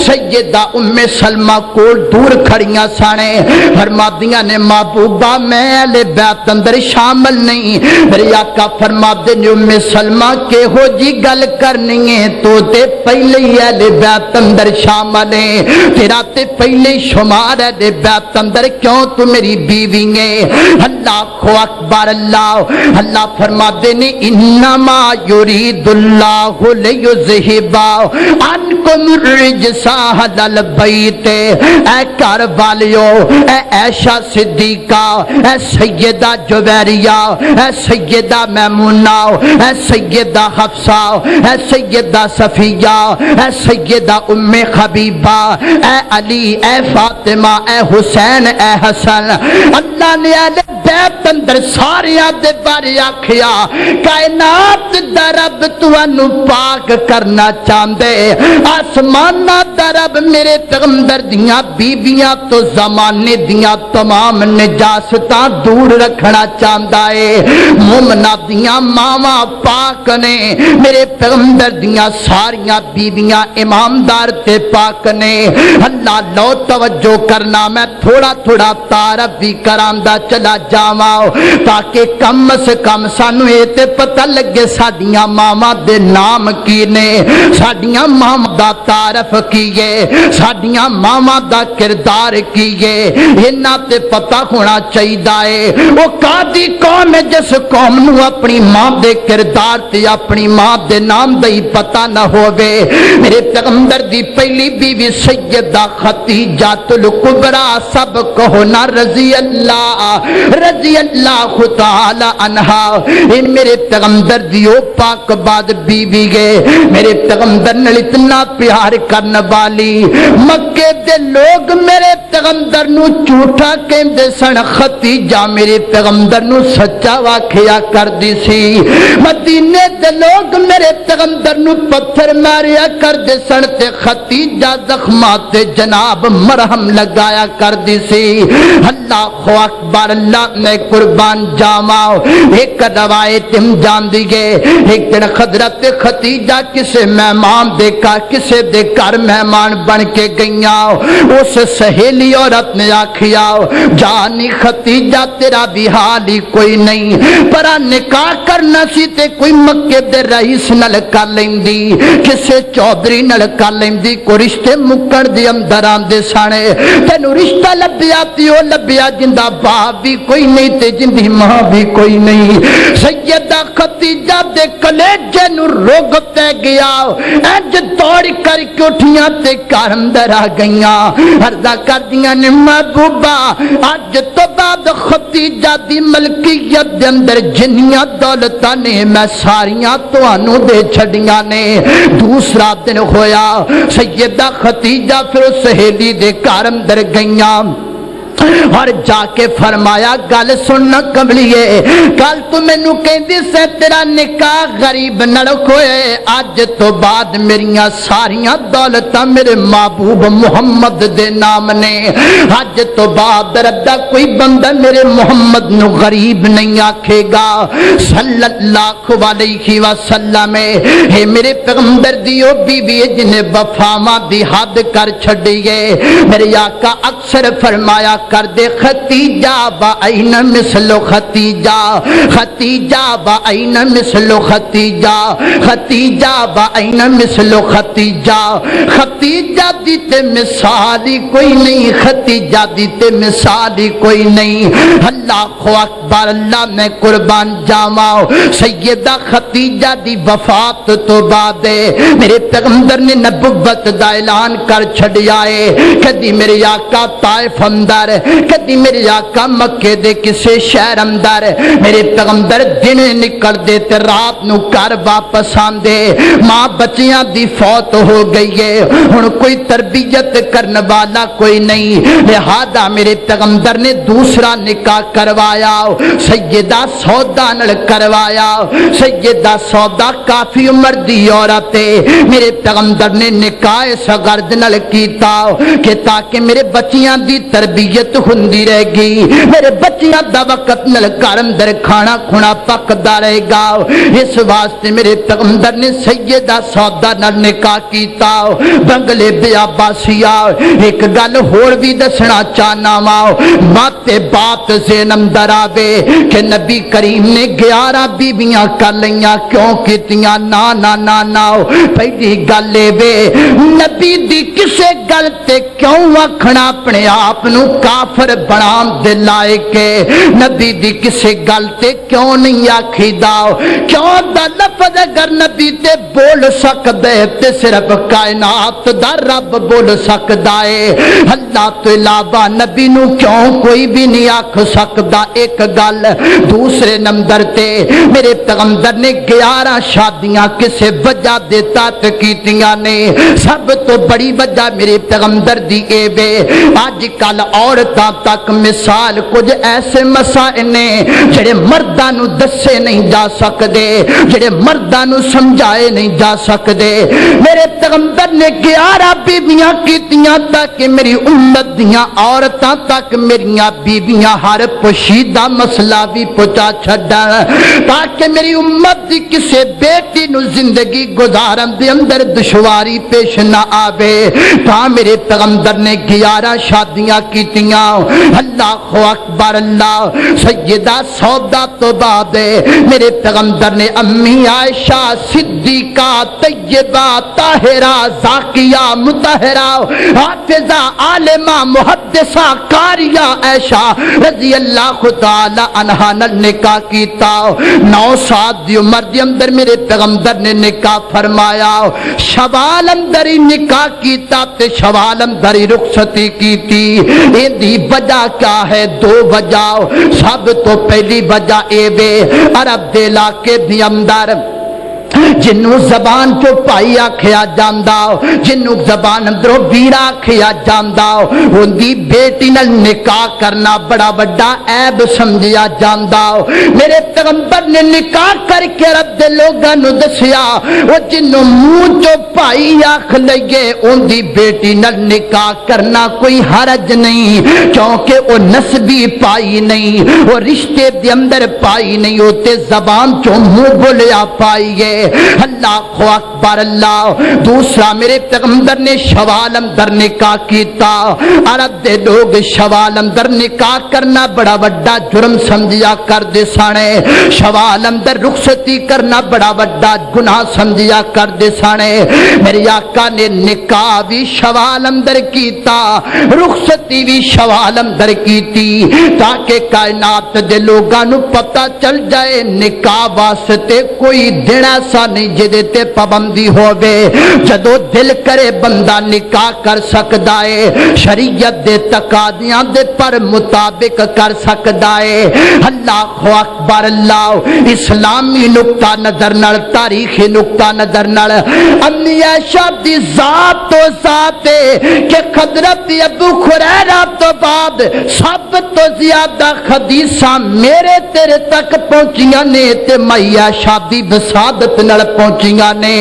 سیدہ ام سلمہ کول دور کھڑیاں سانے فرمادیاں نے محبوبہ میں اہل بیت اندر شامل نہیں. میرے آقا فرماتے نے ام سلمہ کہ ہو جی گل کرنی ہے تو تے پہلے ہی اہل بیت اندر شامل ہے تیرا تے پہلے شمار اہل بیت اندر کیوں تو میری بیوی ہے. اللہ اکبر اللہ فرماتے نے انما یرید اللہ لیذہب انکم الرجس اہل البیت. اے گھر والیو اے عائشہ صدیقہ اے سیدہ جویریہ اے سیدہ میمونہ اے سیدہ حفصہ اے سیدہ صفیہ اے سیدہ ام حبیبہ اے علی اے فاطمہ اے حسین اے حسن. اللہ نے اہل بیت اندر سارے دے بارے آکھیا کائنات دا رب تانوں پاک کرنا چاہندے آسمان دا رب میرے پیغمبر دیاں بیویاں تو زمانے دیاں تمام نجاستاں دور رکھنا چاہندا ہے. مومنہ دیاں ماواں پاک نے میرے پیغمبر دیاں ساریاں بیویاں امامدار تے پاک نے. اللہ لو توجہ کرنا میں تھوڑا تھوڑا تعارف بھی کراندا چلا جاواں تاکہ کم سے کم سانو اے تے پتہ لگے ساڈیاں ماواں دے نام کی نے ساڈیاں ماواں دا تعارف کیے ساڈیاں ماواں دا کردار کیے انہاں تے پتہ ہونا چاہیے. او کادی قوم ہے جس قوم نو اپنی ماں دے کردار تے اپنی ماں دے نام دا ہی پتہ نہ ہووے. میرے پیغمبر دی پہلی بیوی سیدہ خدیجہ الکبریٰ سب کہو نا رضی اللہ تعالی عنہا. میرے پیغمبر دی او پاک باد بیوی گئے میرے پیغمبر نال اتنا پیار کرن والی مکے دے لوگ میرے پیغمبر نو جھوٹا کہندے سن خدیجہ میرے پیغمبر نو سچا واکھیا کردی سی. مدینے دے لوگ میرے پیغمبر نو پتھر ماریا کردے سن تے خدیجہ زخمات تے جناب مرہم لگایا کردی سی. اللہ اکبر اللہ میں قربان جاواں. ایک روایت ہم جان دیئے ایک دن حضرت خدیجہ کسے مہمان دیکھا کسے دے گھر مہمان بن کے گئیاں اس سہیلی عورت نے آکھیا جانی خدیجہ تیرا بھی حال ہی کوئی نہیں پر نکاح کرنا سی تے کوئی مکے دے رئیس نال کر لیندی کسے چودھری نال کر لیندی کو رشتے مکڑ دی اندر آندے سانے تینو رشتہ لبیا تیو لبیا جندہ باپ بھی کوئی نہیں تے جندی ماں بھی کوئی نہیں. سیدہ خدیجہ دے کلیجے نو روگ پہ گیا اج دوڑ کر کے اٹھیاں تے گھر اندر آ گئیاں عرضہ کر دیاں نے محبوبہ اج تو بعد خدیجہ دی ملکیت دے اندر جنیاں دولتاں نے میں ساریاں تانوں دے چھڈیاں نے. دوسرا دن ہویا سیدہ خدیجہ پھر سہیلی دے گھر اندر گئیاں اور جا کے فرمایا گل سننا کملیے کل تو مینوں کہندی سے تیرا نکاح غریب نال ہوئے اج تو بعد میریاں ساریاں دولتاں میرے محبوب محمد دے نام نے اج تو بعد ردا کوئی بندہ میرے محمد نو غریب نہیں آکھے گا صلی اللہ علیہ وسلم اے میرے پیغمبر دیو بی بی جن وفاواں دی حد کر چھڈی ہے میرے آقا اکثر فرمایا کر دے ختیجہ با این مثل ختیجہ ختیجہ با این مثل ختیجہ ختیجہ با این مثل ختیجہ ختیجہ دی تے مثال ہی کوئی نہیں ختیجہ دی تے مثال ہی کوئی نہیں اللہ اکبر اللہ میں قربان جاواں سیدہ ختیجہ دی وفات تو بعد میرے پیغمبر نے نبوت دا اعلان کر چھڈیا ہے کدی میرے آقا طائف اندر کدی میرے آقا مکے دے کسے شہر اندر میرے پیغمبر دن نکل دے تے رات نو گھر واپس آندے ماں بچیاں دی فوت ہو گئی ہے ہن کوئی تربیت کرنے والا کوئی نہیں لہذا میرے پیغمبر نے دوسرا نکاح کروایا سیدہ سودا نال کروایا سیدہ سودا کافی عمر دی عورت ہے میرے پیغمبر نے نکاح سغرد نال کیتا کہ تاکہ میرے بچیاں دی تربیت ہوندی رہے گی میرے بچیاں دا وقت نال گھر اندر کھانا کھونا پکدا رہے گا اس واسطے میرے پیغمبر نے سیدہ سودا نال نکاح کیتا بنگلے بیاباسیا ایک گل ہور بھی دسنا چاہنا وا مات بات ذہن اندر آوے کہ نبی کریم نے 11 بیویاں کر لیاں کیوں کیتیاں نا نا نا نا پہلی گل وے نبی دی کسے گل تے کیوں آکھنا اپنے آپ نو کافر بنام دے لائق نبی دی کسے گل تے کیوں نہیں آکھیدا کیوں دا لفظ اگر نبی تے بول سکدے تے صرف کائنات دا رب بول سکدا ہے اللہ تو علاوہ نبی نو کیوں کوئی بھی نہیں آکھ سکدا ایک گل دوسرے نمبر تے میرے پیغمبر نے 11 شادیاں کسے وجہ دے تحت کیتیاں نے سب تو بڑی وجہ میرے پیغمبر دی اے وے آج کل عورتاں تک مثال کچھ ایسے مسائل نے جڑے مرداں نو دسے نہیں جا سکدے جڑے مرداں نو سمجھائے نہیں جا سکدے میرے پیغمبر نے 11 بیویاں کیتیاں تاکہ میری امت دیاں عورتاں تک میریاں بیویاں ہر پوشیدہ مسئلہ بھی پہنچا چھڈن تاکہ میری امت دی کسے بیٹی نو زندگی گزارن دے اندر دشواری پیش نہ آوے تا میرے پیغمبر نے 11 شادیاں کیتیاں اللہ اکبر اللہ سیدہ سودا تو بعد میرے پیغمبر نے امی عائشہ صدیقہ طیبہ طاہرہ زاکیہ مطہرہ حافظہ عالمہ محدثہ قاریہ عائشہ رضی اللہ تعالی عنہا نال نکاح کیتا 9 سال دی عمر دے اندر میرے پیغمبر نے نکاح فرمایا شوال اندر ہی نکاح کیتا تے شوال اندر ہی رخصتی کیتی ایندی وجہ کیا ہے 2 وجہ سب تو پہلی وجہ اے وے عرب دے علاقے دی اندر جنوں زبان چو پائی آکھیا جاندا جنوں زبان اندروں ویر آکھیا جاندا ہوندی بیٹی نال نکاح کرنا بڑا بڑا عیب سمجھیا جاندا میرے پیغمبر نے نکاح کر کے رب دے لوگاں نو دسیا او جنوں منہ چو پائی آکھ لئیے اوندی بیٹی نال نکاح کرنا کوئی حرج نہیں کیونکہ او نسبی پائی نہیں او رشتے دے اندر پائی نہیں ہوتے زبان چو منہ بولیا پائی ہے اللہ اکبر اللہ دوسرا میرے پیغمبر نے شوال اندر نکاح کیتا عرب دے لوگ شوال اندر نکاح کرنا بڑا بڑا جرم سمجھیا کر دے سانے شوال اندر رخصتی کرنا بڑا بڑا گناہ سمجھیا کر دے سانے میرے آقا نے نکاح بھی شوال اندر کیتا رخصتی بھی شوال اندر کیتی تاکہ کائنات دے لوگاں نو پتہ چل جائے نکاح واسطے کوئی دن ایسا نہیں جدے تے پابند آئی ہووے جدو دل کرے بندہ نکاح کر سکدا ہے شریعت دے تقاضیاں دے پر مطابق کر سکدا ہے اللہ اکبر اللہ اسلامی نقطہ نظر نال تاریخی نقطہ نظر نال امی عائشہ دی ذات تو ذات ہے کہ حضرت ابو ہریرہ تو بعد سب تو زیادہ حدیثاں میرے تیرے تک پہنچیاں نے تے میں عائشہ دی وسادت نال پہنچیاں نے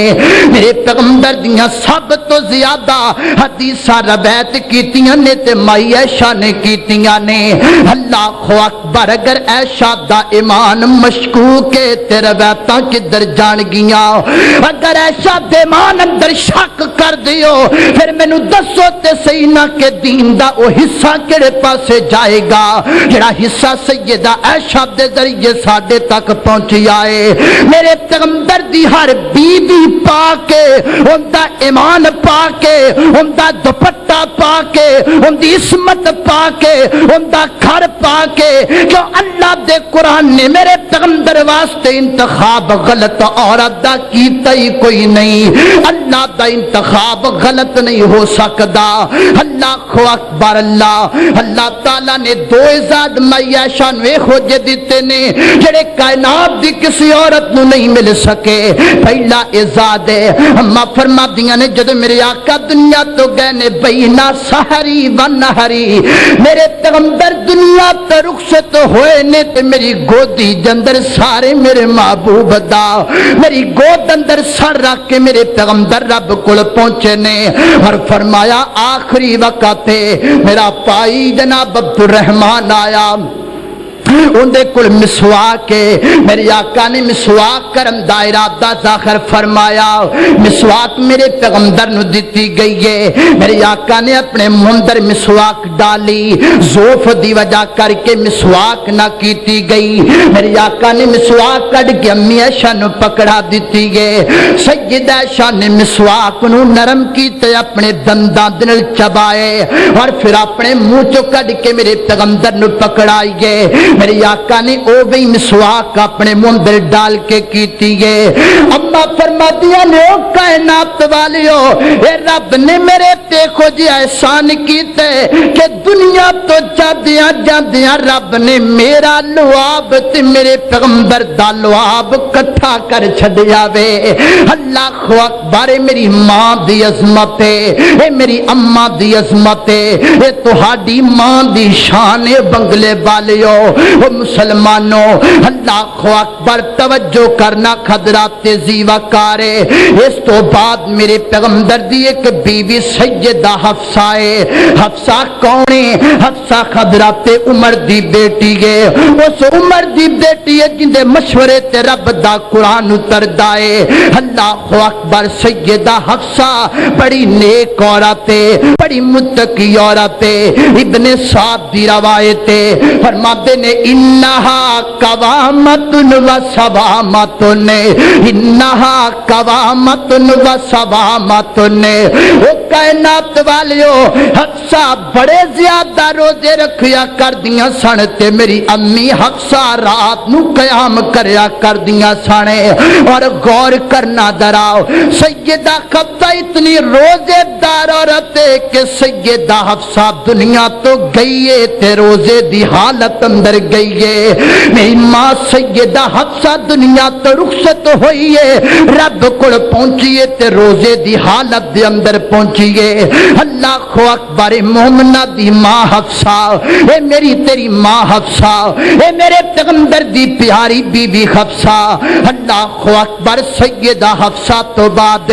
میرے پیغمبر دیاں سب تو زیادہ حدیثاں روایت کیتیاں نے تے میں عائشہ نے کیتیاں نے اللہ اکبر اگر عائشہ دا ایمان مشکوک ہے تے روایتاں کدھر جان گیاں اگر عائشہ دے ایمان اندر شک کر دیو پھر مینوں دسو تے صحیح نہ کہ دین دا او حصہ کیڑے پاسے جائے گا جڑا حصہ سیدہ عائشہ دے ذریعے ساڈے تک پہنچیا ہے میرے پیغمبر دی ہر بی بی پا کے اوندا ایمان پا کے اوندا دوپٹہ پا کے اوندی عصمت پا کے اوندا گھر پا کے کیوں اللہ دے قرآن نے میرے پیغمبر واسطے انتخاب غلط عورت دا کیتا ہی کوئی نہیں اللہ دا انتخاب غلط نہیں ہو سکدا اللہ اکبر اللہ اللہ تعالیٰ نے دو اعزاز عائشہ نو ہو جے دیتے نے جڑے کائنات دی کسی عورت نو نہیں مل سکے پہلا اعزاز ہے اما فرما دیاں نے جدو میرے آقا دنیا تو گئے نے بینا سحری و نہری میرے پیغمبر دنیا تو رخصت ہوئے نے تے میری گودی جندر سارے میرے محبوب دا میری گود اندر سر رکھ کے میرے پیغمبر رب کول پہنچے نے اور فرمایا آخری وقت ہے میرا پائی جناب عبد الرحمن آیا اندے کل مسواک ہے میری آقا نے مسواک کرم دائرہ دا ظاہر فرمایا مسواک میرے پیغمبر نو دیتی گئی ہے میری آقا نے اپنے مندر مسواک ڈالی زوف دی وجہ کر کے مسواک نہ کیتی گئی میری آقا نے مسواک کڑ کے امی عائشہ نو پکڑا دیتی گئے سیدہ عائشہ نے مسواک نو نرم کیتے اپنے دنداں دنل چبائے اور پھر اپنے منہ چو کڑ کے میرے پیغمبر نو پکڑائی گئے میری آقا نے او بھی مسواک اپنے مندر ڈال کے کیتی گئے اما فرما دیا نے او کائنات والیو اے رب نے میرے دیکھو جی احسان کیتے کہ دنیا تو جادیاں جادیاں رب نے میرا لعاب تے میرے پیغمبر دا لعاب کٹھا کر چھڑیا وے اللہ اکبر میری ماں دی عظمت ہے اے میری اماں دی عظمت ہے اے تہاڈی ماں دی شان بنگلے والیو وہ مسلمانوں اللہ اکبر توجہ کرنا خضرات زیوکار اس تو بعد میرے پیغمبر دی ایک بیوی سیدہ حفصہ ہے حفصہ کون ہے حفصہ خضرات عمر دی بیٹی ہے اس عمر دی بیٹی ہے جن دے مشورے تے رب دا قرآن اتردا ہے اللہ اکبر سیدہ حفصہ بڑی نیک عورت ہے بڑی متقی عورت ہے ابن سعد دی روایت ہے فرماتے نے انہا قوامتن و صوامتن انہا قوامتن و صوامتن او کائنات والیو حفصہ بڑے زیادہ روزے رکھیا کر دیاں سن تے میری امی حفصہ رات نو قیام کریا کر دیاں سنے اور غور کرنا دراؤ سیدہ حفصہ اتنی روزے دار عورت ہے کہ سیدہ حفصہ دنیا تو گئی ہے تے روزے دی حالت اندر گئی ہے میری ماں سیدہ حفصہ دنیا تو رخصت ہوئی ہے رب کول پہنچی ہے تے روزے دی حالت دے اندر پہنچی ہے اللہ اکبر مومنہ دی ماں حفصہ اے میری تیری ماں حفصہ اے میرے پیغمبر دی پیاری بی بی حفصہ اللہ اکبر سیدہ حفصہ تو بعد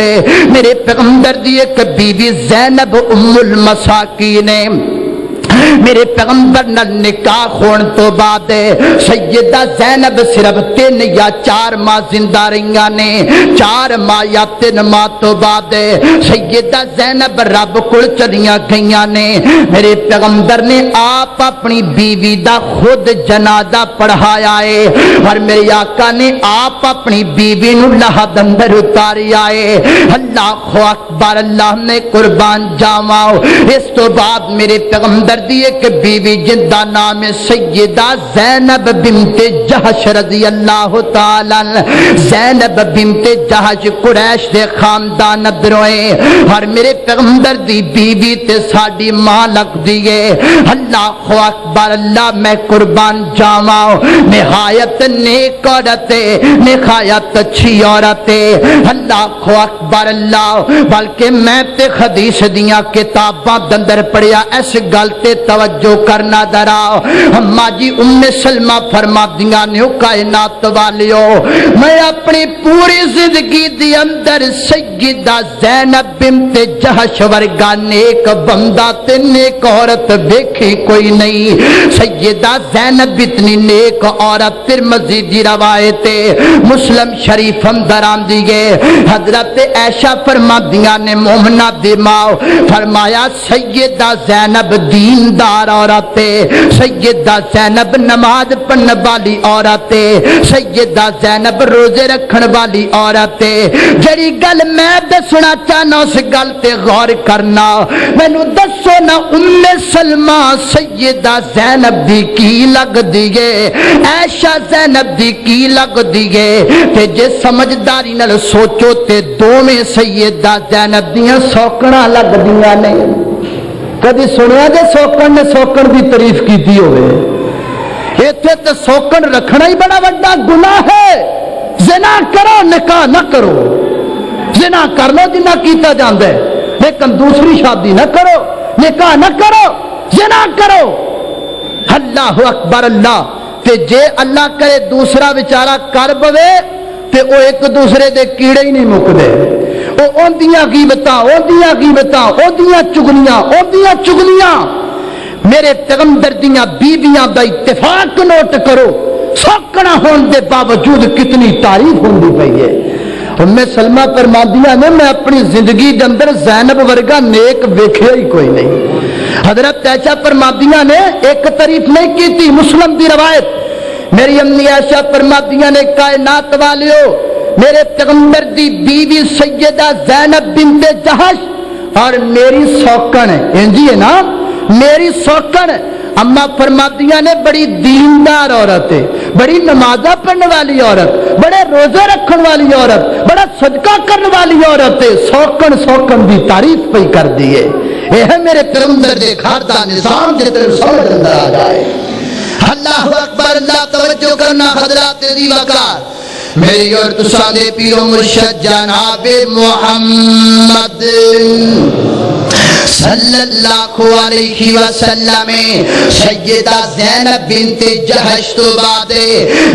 میرے پیغمبر دی ایک بی بی زینب ام المساکین میرے پیغمبر نال نکاح ہون تو بعد سیدہ زینب صرف 3 یا 4 ماہ زندہ رہیاں نے 4 ماہ یا 3 ماہ تو بعد سیدہ زینب رب کول چلیاں گئیاں نے میرے پیغمبر نے آپ اپنی بیوی دا خود جنازہ پڑھایا ہے اور میرے آقا نے آپ اپنی بیوی نو لحد اندر اتاریا ہے اللہ اکبر اللہ نے قربان جاواں اس تو بعد میرے پیغمبر دی ایک بیوی جن دا نام سیدہ زینب بنت جہش رضی اللہ تعالی عنہ. زینب بنت جہش قریش دے خاندان دروئے اور میرے پیغمبر دی بیوی تے ساڈی ماں لگ دیئے. اللہ اکبر اللہ میں قربان جاواں نہایت نیک عورت نہایت اچھی عورت. اللہ اکبر اللہ بلکہ میں تے حدیث دیاں کتاباں دندر پڑھیا اس گل تے توجہ کرنا ذرا. اماں جی ام سلمہ فرما دیاں نے کائنات والیو میں اپنی پوری زندگی دی اندر سیدہ زینب بنت جہش ورگا نیک بندہ تے نیک عورت دیکھی کوئی نہیں. سیدہ زینب اتنی نیک عورت ترمذی دی روایت مسلم شریف اندر آندی ہے. حضرت عائشہ فرما دیاں نے مومنہ دی ماں فرمایا سیدہ زینب دیندار عورت ہے, سیدہ زینب نماز پڑھنے والی عورت ہے, سیدہ زینب روزے رکھن والی عورت ہے. جڑی گل میں دسنا چاہنا اس گل تے غور کرنا. مینوں دسو نا ام سلمہ سیدہ زینب دی کی لگ دیے عائشہ زینب دی کی لگ دیے تے جے سمجھداری نال سوچو تے دوویں سیدہ زینب دیاں سوکڑاں لگ دیاں نے. کدی سنیا جے سوکن نے سوکن دی تعریف کیتی ہوئے؟ ایتھے تے سوکن رکھنا ہی بڑا بڑا گناہ ہے. زنا کرو نکاح نہ کرو, زنا کر لو جنہ کیتا جاندا ہے لیکن دوسری شادی نہ کرو, نکاح نہ کرو, زنا کرو. اللہ اکبر اللہ. تے جے اللہ کرے دوسرا بیچارہ کر بوے تے او ایک دوسرے دے کیڑے ہی نہیں مکدے. او اوندیاں غیبتاں اوندیاں غیبتاں اوندیاں چگلیاں اوندیاں چگلیاں. میرے پیغمبر دیاں بیویاں دا اتفاق نوٹ کرو سوکنا ہون دے باوجود کتنی تعریف ہوندی پئی ہے. ام سلمہ فرماندیاں نے میں اپنی زندگی دے اندر زینب ورگا نیک ویکھیا ہی کوئی نہیں. حضرت عائشہ فرماندیاں نے ایک تعریف نہیں کی تھی. مسلم دی روایت میری امی عائشہ فرماندیاں نے کائنات والیو میرے پیغمبر دی بیوی سیدہ زینب بنت جہش اور میری سوکن انجی ہے نا میری سوکن اما فرماندیاں نے بڑی دیندار عورت ہے, بڑی نمازہ پڑھنے والی عورت, بڑے روزے رکھن والی عورت, بڑا صدقہ کرنے والی عورت ہے. سوکن سوکن دی تعریف پہ کر دیے. یہ ہے میرے پیغمبر دے گھر دا نظام جے تے سمجھ اندر آ جائے. اللہ اکبر اللہ. توجہ کرنا حضرات دی وقار میری اور تساں دے پیرو مرشد جناب محمد صلی اللہ علیہ وسلم سیدہ زینب بنت جہش تو بعد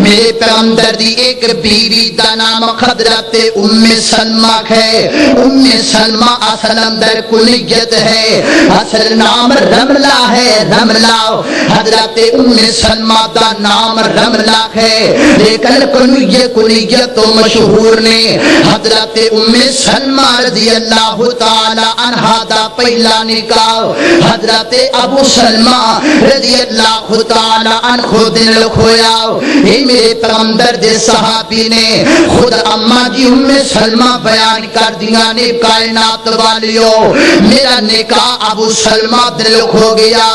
میرے پیغمبر دی ایک بیوی دا نام حضرت ام سلمہ ہے. ام سلمہ اصل اندر کنیت ہے, اصل نام رملہ ہے. رملہ حضرت ام سلمہ دا نام رملہ ہے لیکن کنیت تو مشہور نے. حضرت ام سلمہ رضی اللہ تعالی عنہا دا پہلا نکاح حضرت ابو سلمہ رضی اللہ تعالی عنہ دن لکھویا. یہ میرے پیغمبر دے صحابی نے خود اماں جی ام سلمہ بیان کر دیا نے کائنات والیو میرا نکاح ابو سلمہ دن لکھو گیا.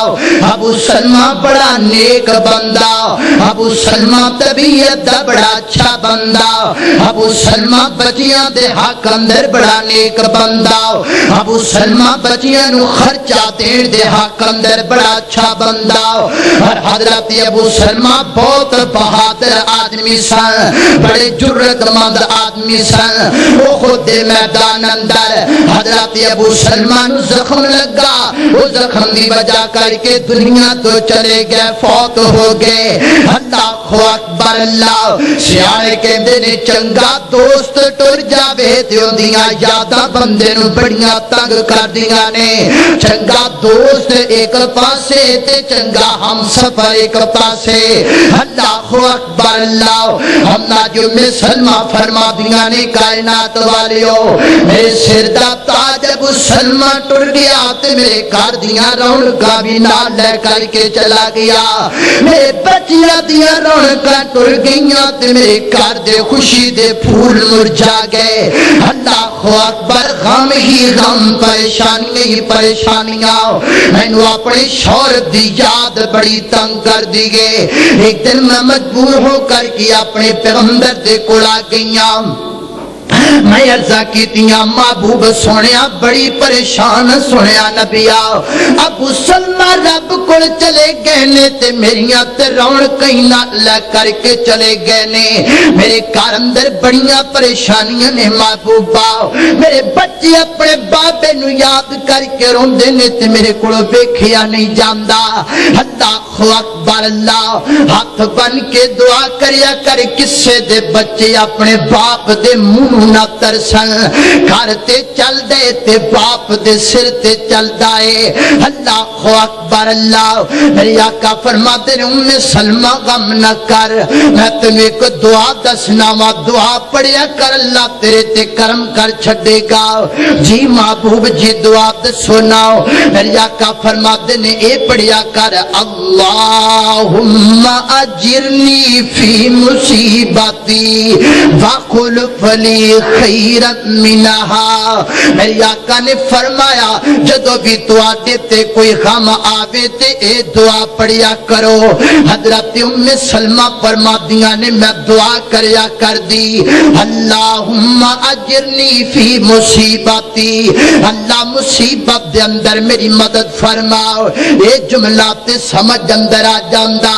ابو سلمہ بڑا نیک بندہ, ابو سلمہ طبیعت دا بڑا اچھا بندہ, ابو سلمہ بچیاں دے حق اندر بڑا نیک بندہ, ابو سلمہ بچیاں نو خرچہ دین دے حق اندر بڑا اچھا بندہ. اور حضرت ابو سلمہ بہت بہادر آدمی سن, بڑے جرت مند آدمی سن. وہ خود میدان اندر حضرت ابو سلمہ نو زخم لگا, وہ زخم دی وجہ کر کے دنیا تو چلے گئے, فوت ہو گئے. اللہ اکبر اللہ. سیانے کہندے نے چنگا دوست ٹر جاوے تے اوندیاں یاداں بندے نو بڑیاں تنگ کر دیاں نے. چنگا دوست ایک پاسے تے چنگا ہم سفر ایک پاسے. اللہ اکبر اللہ. ہم نا جو میں سلمہ فرما دیاں نے کائنات والیو میرے سر دا تاج ابو سلمہ ٹر گیا تے میرے گھر دیاں رونقاں بھی نال لے کر کے چلا گیا. میرے بچیاں دیاں رونقاں ٹر گئیاں تے میرے گھر دے خوشی دے پھول مرجھا گئے. اللہ اکبر غم ہی غم پریشانی ہی پریشانیاں مینو اپنے شوہر دی یاد بڑی تنگ کر دی گئے ایک دن میں مجبور ہو کر کے اپنے پیغمبر دے کول آ گئیاں میں عرضہ کی تیاں محبوب سنیا بڑی پریشان سنیا نبیا ابو سلمہ رب کل چلے گئے نے تے میریاں تے رون کہیں نہ لے کر کے چلے گئے نے میرے گھر اندر بڑیاں پریشانیاں نے محبوبا میرے بچے اپنے بابے نو یاد کر کے روندے نے تے میرے کولوں ویکھیا نہیں جاندا اللہ اکبر اللہ ہاتھ بن کے دعا کریا کر کسے دے بچے اپنے باپ دے منہ نہ ترسن گھر تے چل دے تے باپ دے سر تے چل دائے اللہ اکبر اللہ میری آقا فرماتے ہیں ام سلمہ غم نہ کر میں تمہیں ایک دعا دسنا وا دعا پڑھیا کر اللہ تیرے تے کرم کر چھڑے گا جی محبوب جی دعا دسو ناؤ میری آقا فرماتے ہیں اے پڑھیا کر اللہم اجرنی فی مصیبتی وخلف لی خیرت منہا میری آقا نے فرمایا جدو بھی دعا دیتے کوئی غم آوے تے اے دعا پڑھیا کرو حضرت ام سلمہ فرمادیاں نے میں دعا کریا کر دی اللہم اجرنی فی مصیبتی اللہ مصیبت دے اندر میری مدد فرماؤ اے جملہ تے سمجھ اندر آ جاندہ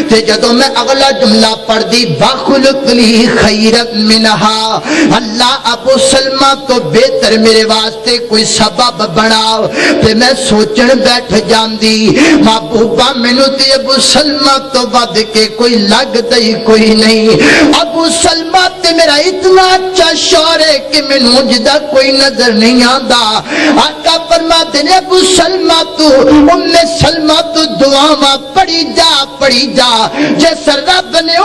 تے جدو میں اگلا جملہ پڑھ دی وخلق لی خیرت منہا اللہ ابو سلمہ تو بہتر میرے واسطے کوئی سبب بناؤ تے میں سوچن بیٹھ جاندی محبوبہ مینوں تے ابو سلمہ تو ود کے کوئی لگ دئی کوئی نہیں ابو سلمہ تے میرا اتنا اچھا شوہر ہے کہ مینوں جدا کوئی نظر نہیں آندا آقا فرماتے ہیں ابو سلمہ تو ام سلمہ تو دعاواں پڑھی جا جس رب نے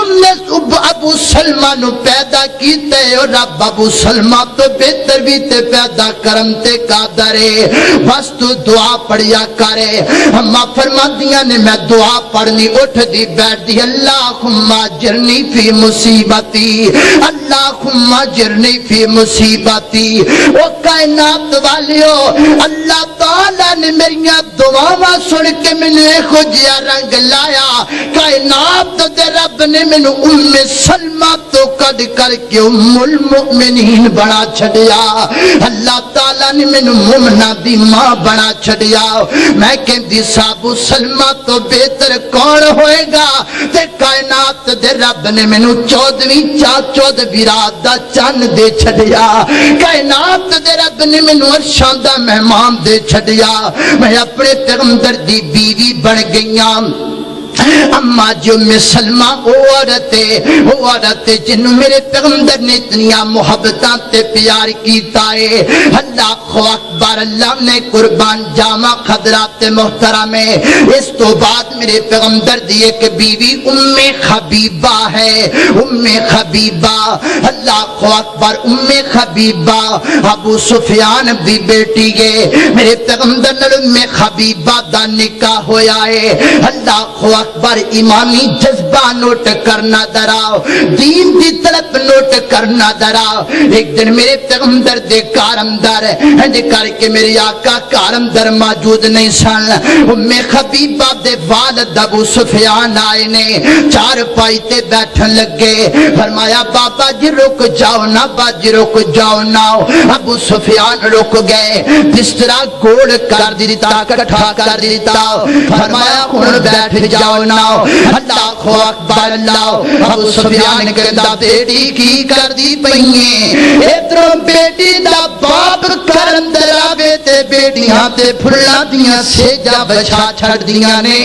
ابو سلمہ نو پیدا کیتے اور رب ابو سلمہ تو بہتر بھی تے پیدا کرم تے قادر ہے بس تو دعا پڑھیا کرے اما فرمادیاں نے میں دعا پڑھنی اٹھ دی بیٹھ دی اللہم اجرنی فی مصیبتی اللہم اجرنی فی مصیبتی او کائنات والیو اللہ تعالیٰ نے میریاں دعاواں سن کے میں نے خوجیا رنگ لایا کائنات دے رب نے میں نے ام سلمہ تو قد کر کے ام المؤمنین بنا چھڑیا اللہ تعالیٰ نے میں نے مومنہ دی ماں بنا چھڑیا میں کہندی صاحب سلمہ تو بہتر کون ہوئے گا تے کائنات دے رب نے میں نے 14ویں رات دا چند دے چھڑیا کائنات دے رب نے میں نے عرشاں دا مہمان دے چھڑیا میں اپنے پیغمبر دی بیوی بن گئیاں اما جو میں سلمہ او عورت جنہوں میرے پیغمبر نے اتنیا محبتاں تے پیار کیتا ہے اللہ اکبر اللہ نے قربان جامع خضرات محترم ہے اس تو بعد میرے پیغمبر دی ایک بیوی ام حبیبہ ہے ام حبیبہ اللہ اکبر ام حبیبہ ابو سفیان دی بیٹی ہے میرے پیغمبر نے ام حبیبہ دا نکاح ہویا ہے اللہ اکبر ایمانی جذبہ نوٹ کرنا دراؤ دین دی طرف نوٹ کرنا دراؤ ایک دن میرے پیغمبر دے کارمدار ہنج کر کے میرے آقا کارمدار موجود نہیں سن ام حبیبہ دے والد ابو سفیان آئے نے چار پائی تے بیٹھن لگے فرمایا بابا جی رک جاؤ نا باجی رک جاؤ نا ابو سفیان رک گئے بسترا گوڑ کر دیتا کٹھا کر دیتا فرمایا ہن بیٹھ جاؤ ناؤ اللہ اکبر اللہ ابو سفیان کہندا بیٹی کی کر دی پئیے ادھروں بیٹی دا باپ کرن دراوے تے بیٹیاں تے پھلاں دیاں سیجا بچھا چھڑ دیاں نے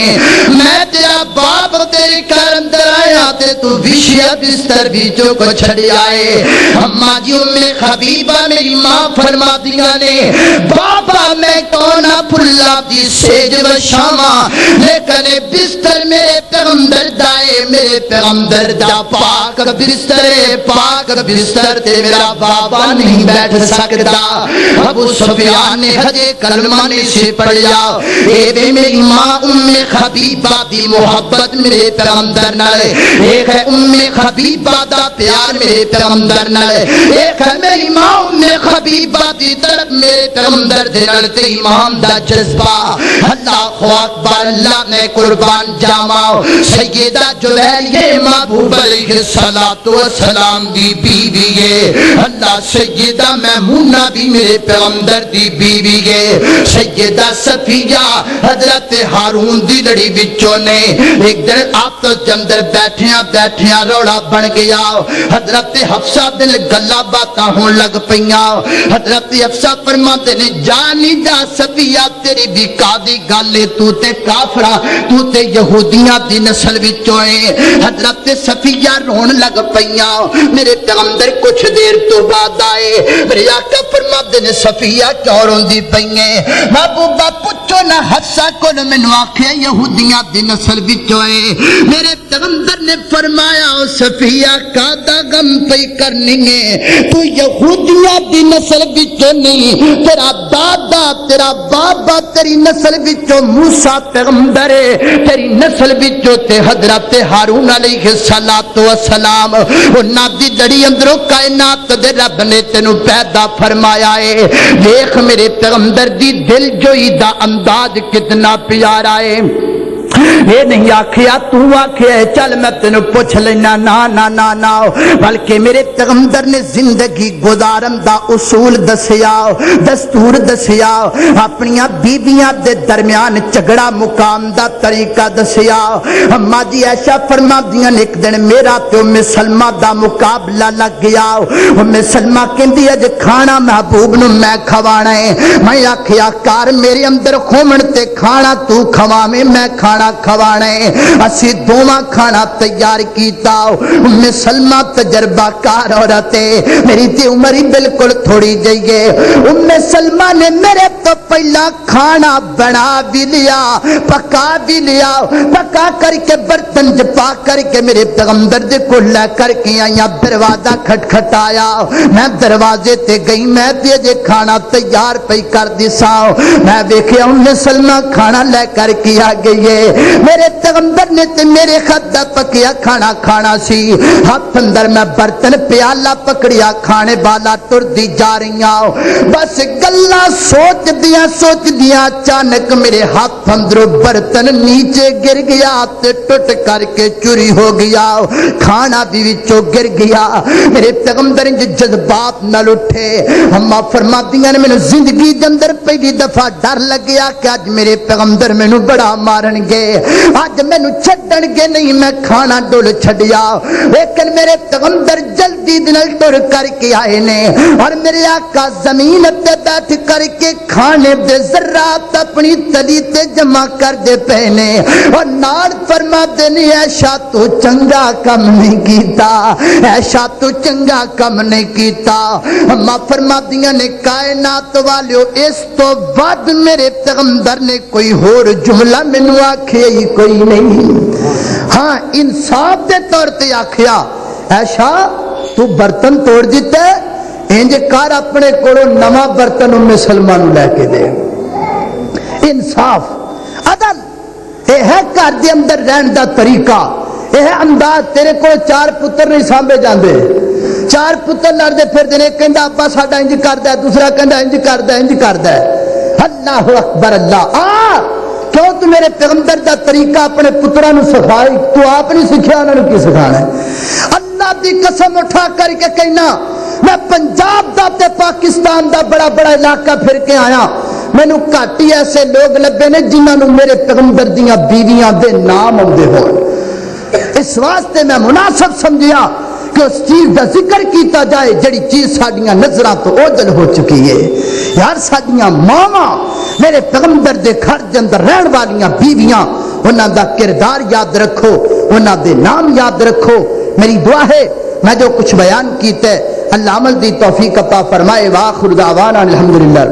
میں تیرا باپ تیرے کرن درایا تے تو وشیا بستر بھی جو کو چھڑیا ہے اما جی ام حبیبہ میری ماں فرما دیاں نے بابا میں کونا پھلا دی سیج بچھاواں لیکن بستر میرے پیغمبر پیغمبر دائے میرے پیغمبر دا پاک بستر تے میرا بابا نہیں بیٹھ سکتا. ابو سفیان نے ہجے کلمہ نے سے پڑھیا اے میری ماں حبیبہ دی محبت میرے پیغمبر نال, ایک ہے حبیبہ دا پیار میرے پیغمبر نال, ایک ہے میری ماں حبیبہ دی طرف میرے پیغمبر دے نال تے ایمان دا جذبہ. اللہ اکبر, اللہ نے قربان جاواں سیدہ جویریہ محبوب علیہ السلام دی بیوی ہے. اللہ سیدہ میمونہ بھی میرے پیغمبر دی بیوی ہے. سیدہ صفیہ حضرت ہارون دی لڑی وچوں نے ایک دن آپ تو جندر بیٹھیاں روڑا بن گیا. حضرت حفصہ دل گلا باتاں ہون لگ پیاں. حضرت حفصہ فرماتے نے جانی جا صفیہ تیری بھی قاضی گالے تو تے کافرہ تو تے یہودیاں دی نسل وچوں ہے. حضرت صفیہ رون لگ پیاں. میرے پیغمبر کچھ دیر تو بعد آئے. میرے آقا فرماتے نے صفیہ کیوں روندی پئیں؟ محبوبہ پوچھو نہ حفصہ کو مینوں آکھیا یہودیاں دی نسل وچوں ہے. میرے پیغمبر نے فرمایا او صفیہ کا غم پئی کرنی ہے, تو یہودیاں دی نسل وچوں نہیں, تیرا دادا تیرا بابا تیری نسل وچوں موسیٰ پیغمبر ہے, تیری نسل وچوں تے حضرت ہارون علیہ السلام. انہاں دی لڑی اندروں کائنات دے رب نے تینوں پیدا فرمایا ہے. دیکھ میرے پیغمبر دی دل جوئی دا انداز کتنا پیارا ہے. یہ نہیں آکھیا تو آکھیا چل میں تینوں پوچھ لینا, نا نا نا نا, بلکہ میرے پیغمبر نے زندگی گزارن دا اصول دسیا, دستور دسیا, اپنیاں بیویاں دے درمیان جھگڑا مقام دا طریقہ دسیا. اما جی عائشہ فرماندیاں ایک دن میرا تے ام سلمہ دا مقابلہ لگ گیا. ام سلمہ کہندی اج کھانا محبوب نو میں کھوانا ہے. میں آکھیا کار میرے اندر کھومن تے کھانا تو کھواویں میں کھانا کھوانے. اسی دوواں کھانا تیار کیتا. ام سلمہ تجربہ کار عورت ہے, میری تے عمر ہی بالکل تھوڑی جائیے. ام سلمہ نے میرے تو پہلا کھانا بنا بھی لیا, پکا بھی لیا, پکا کر کے برتن جپا کر کے میرے پیغمبر دے کو لے کر کے آیا. دروازہ کھٹکھٹایا, میں دروازے تے گئی, میں تے جے کھانا تیار پئی کر دیسا. میں ویکھیا ام سلمہ کھانا لے کر کے آ گئی ہے. میرے پیغمبر نے تے میرے خط دا پکیا کھانا سی. ہاتھ اندر میں برتن پیالہ پکڑیا, کھانے والا ٹر دی جا رہیاں. بس گلا سوچ دیا اچانک میرے ہاتھ اندروں برتن نیچے گر گیا تے ٹوٹ کر کے چوری ہو گیا, کھانا بھی وچوں گر گیا. میرے پیغمبر جذبات نال اٹھے. اما فرماتیاں نے مینوں زندگی دے اندر پہلی دفعہ ڈر لگیا کہ اج میرے پیغمبر مینوں بڑا مارن گے, اج مینوں چھڈن گے نہیں. میں کھانا ڈول چھڈیا, لیکن میرے پیغمبر جلدی دل ٹر کر کے آئے نے, اور میرے آقا زمین تے بیٹھ کر کے کھانے دے ذرات اپنی تلی تے جمع کر دے پہنے, اور نال فرما دے نے ایشا تو چنگا کم نہیں کیتا, ایشا تو چنگا کم نہیں کیتا. اما فرما دیاں نے کائنات والیو اس تو بعد میرے پیغمبر نے کوئی ہور جملہ مینوں آکھے ہی کوئی نہیں. ہاں انصاف دے طور تے آکھیا ایشا تو برتن توڑ دیتا ہے, انج کر اپنے کولوں نواں برتن ام سلمہ نوں لے کے دے. انصاف عدل یہ ہے گھر دے اندر رہن دا طریقہ, یہ ہے انداز. تیرے کو 4 پتر نہیں سانبے جاندے, 4 پتر لڑدے پھردے نے, کہندا ابا ساڈا انج کردا ہے, دوسرا کہندا انج کردا ہے. اللہ اکبر اللہ. کیوں تو میرے پیغمبر دا طریقہ اپنے پتراں نوں سکھائی, تو آپ نہیں سکھیا انہاں نوں کی سکھانا ہے؟ اللہ دی قسم اٹھا کر کے کہنا میں پنجاب دا تے پاکستان دا بڑا علاقہ پھر کے آیا, مینوں گھٹ ہی ایسے لوگ لبے نے جنہاں نوں میرے پیغمبر دیاں بیویاں دے نام آندے ہون. اس واسطے میں مناسب سمجھیا کہ اس چیز دا ذکر کیتا جائے جڑی چیز ساڈیاں نظراں تو اوجل ہو چکی ہے. یار ساڈیاں ماواں میرے پیغمبر دے گھر دے اندر رہن والیاں بیویاں, انہاں دا کردار یاد رکھو, انہاں دے نام یاد رکھو. میری دعا ہے میں جو کچھ بیان کیتا ہے اللہ عمل دی توفیق عطا فرمائے. وآخر دعوانا الحمدللہ.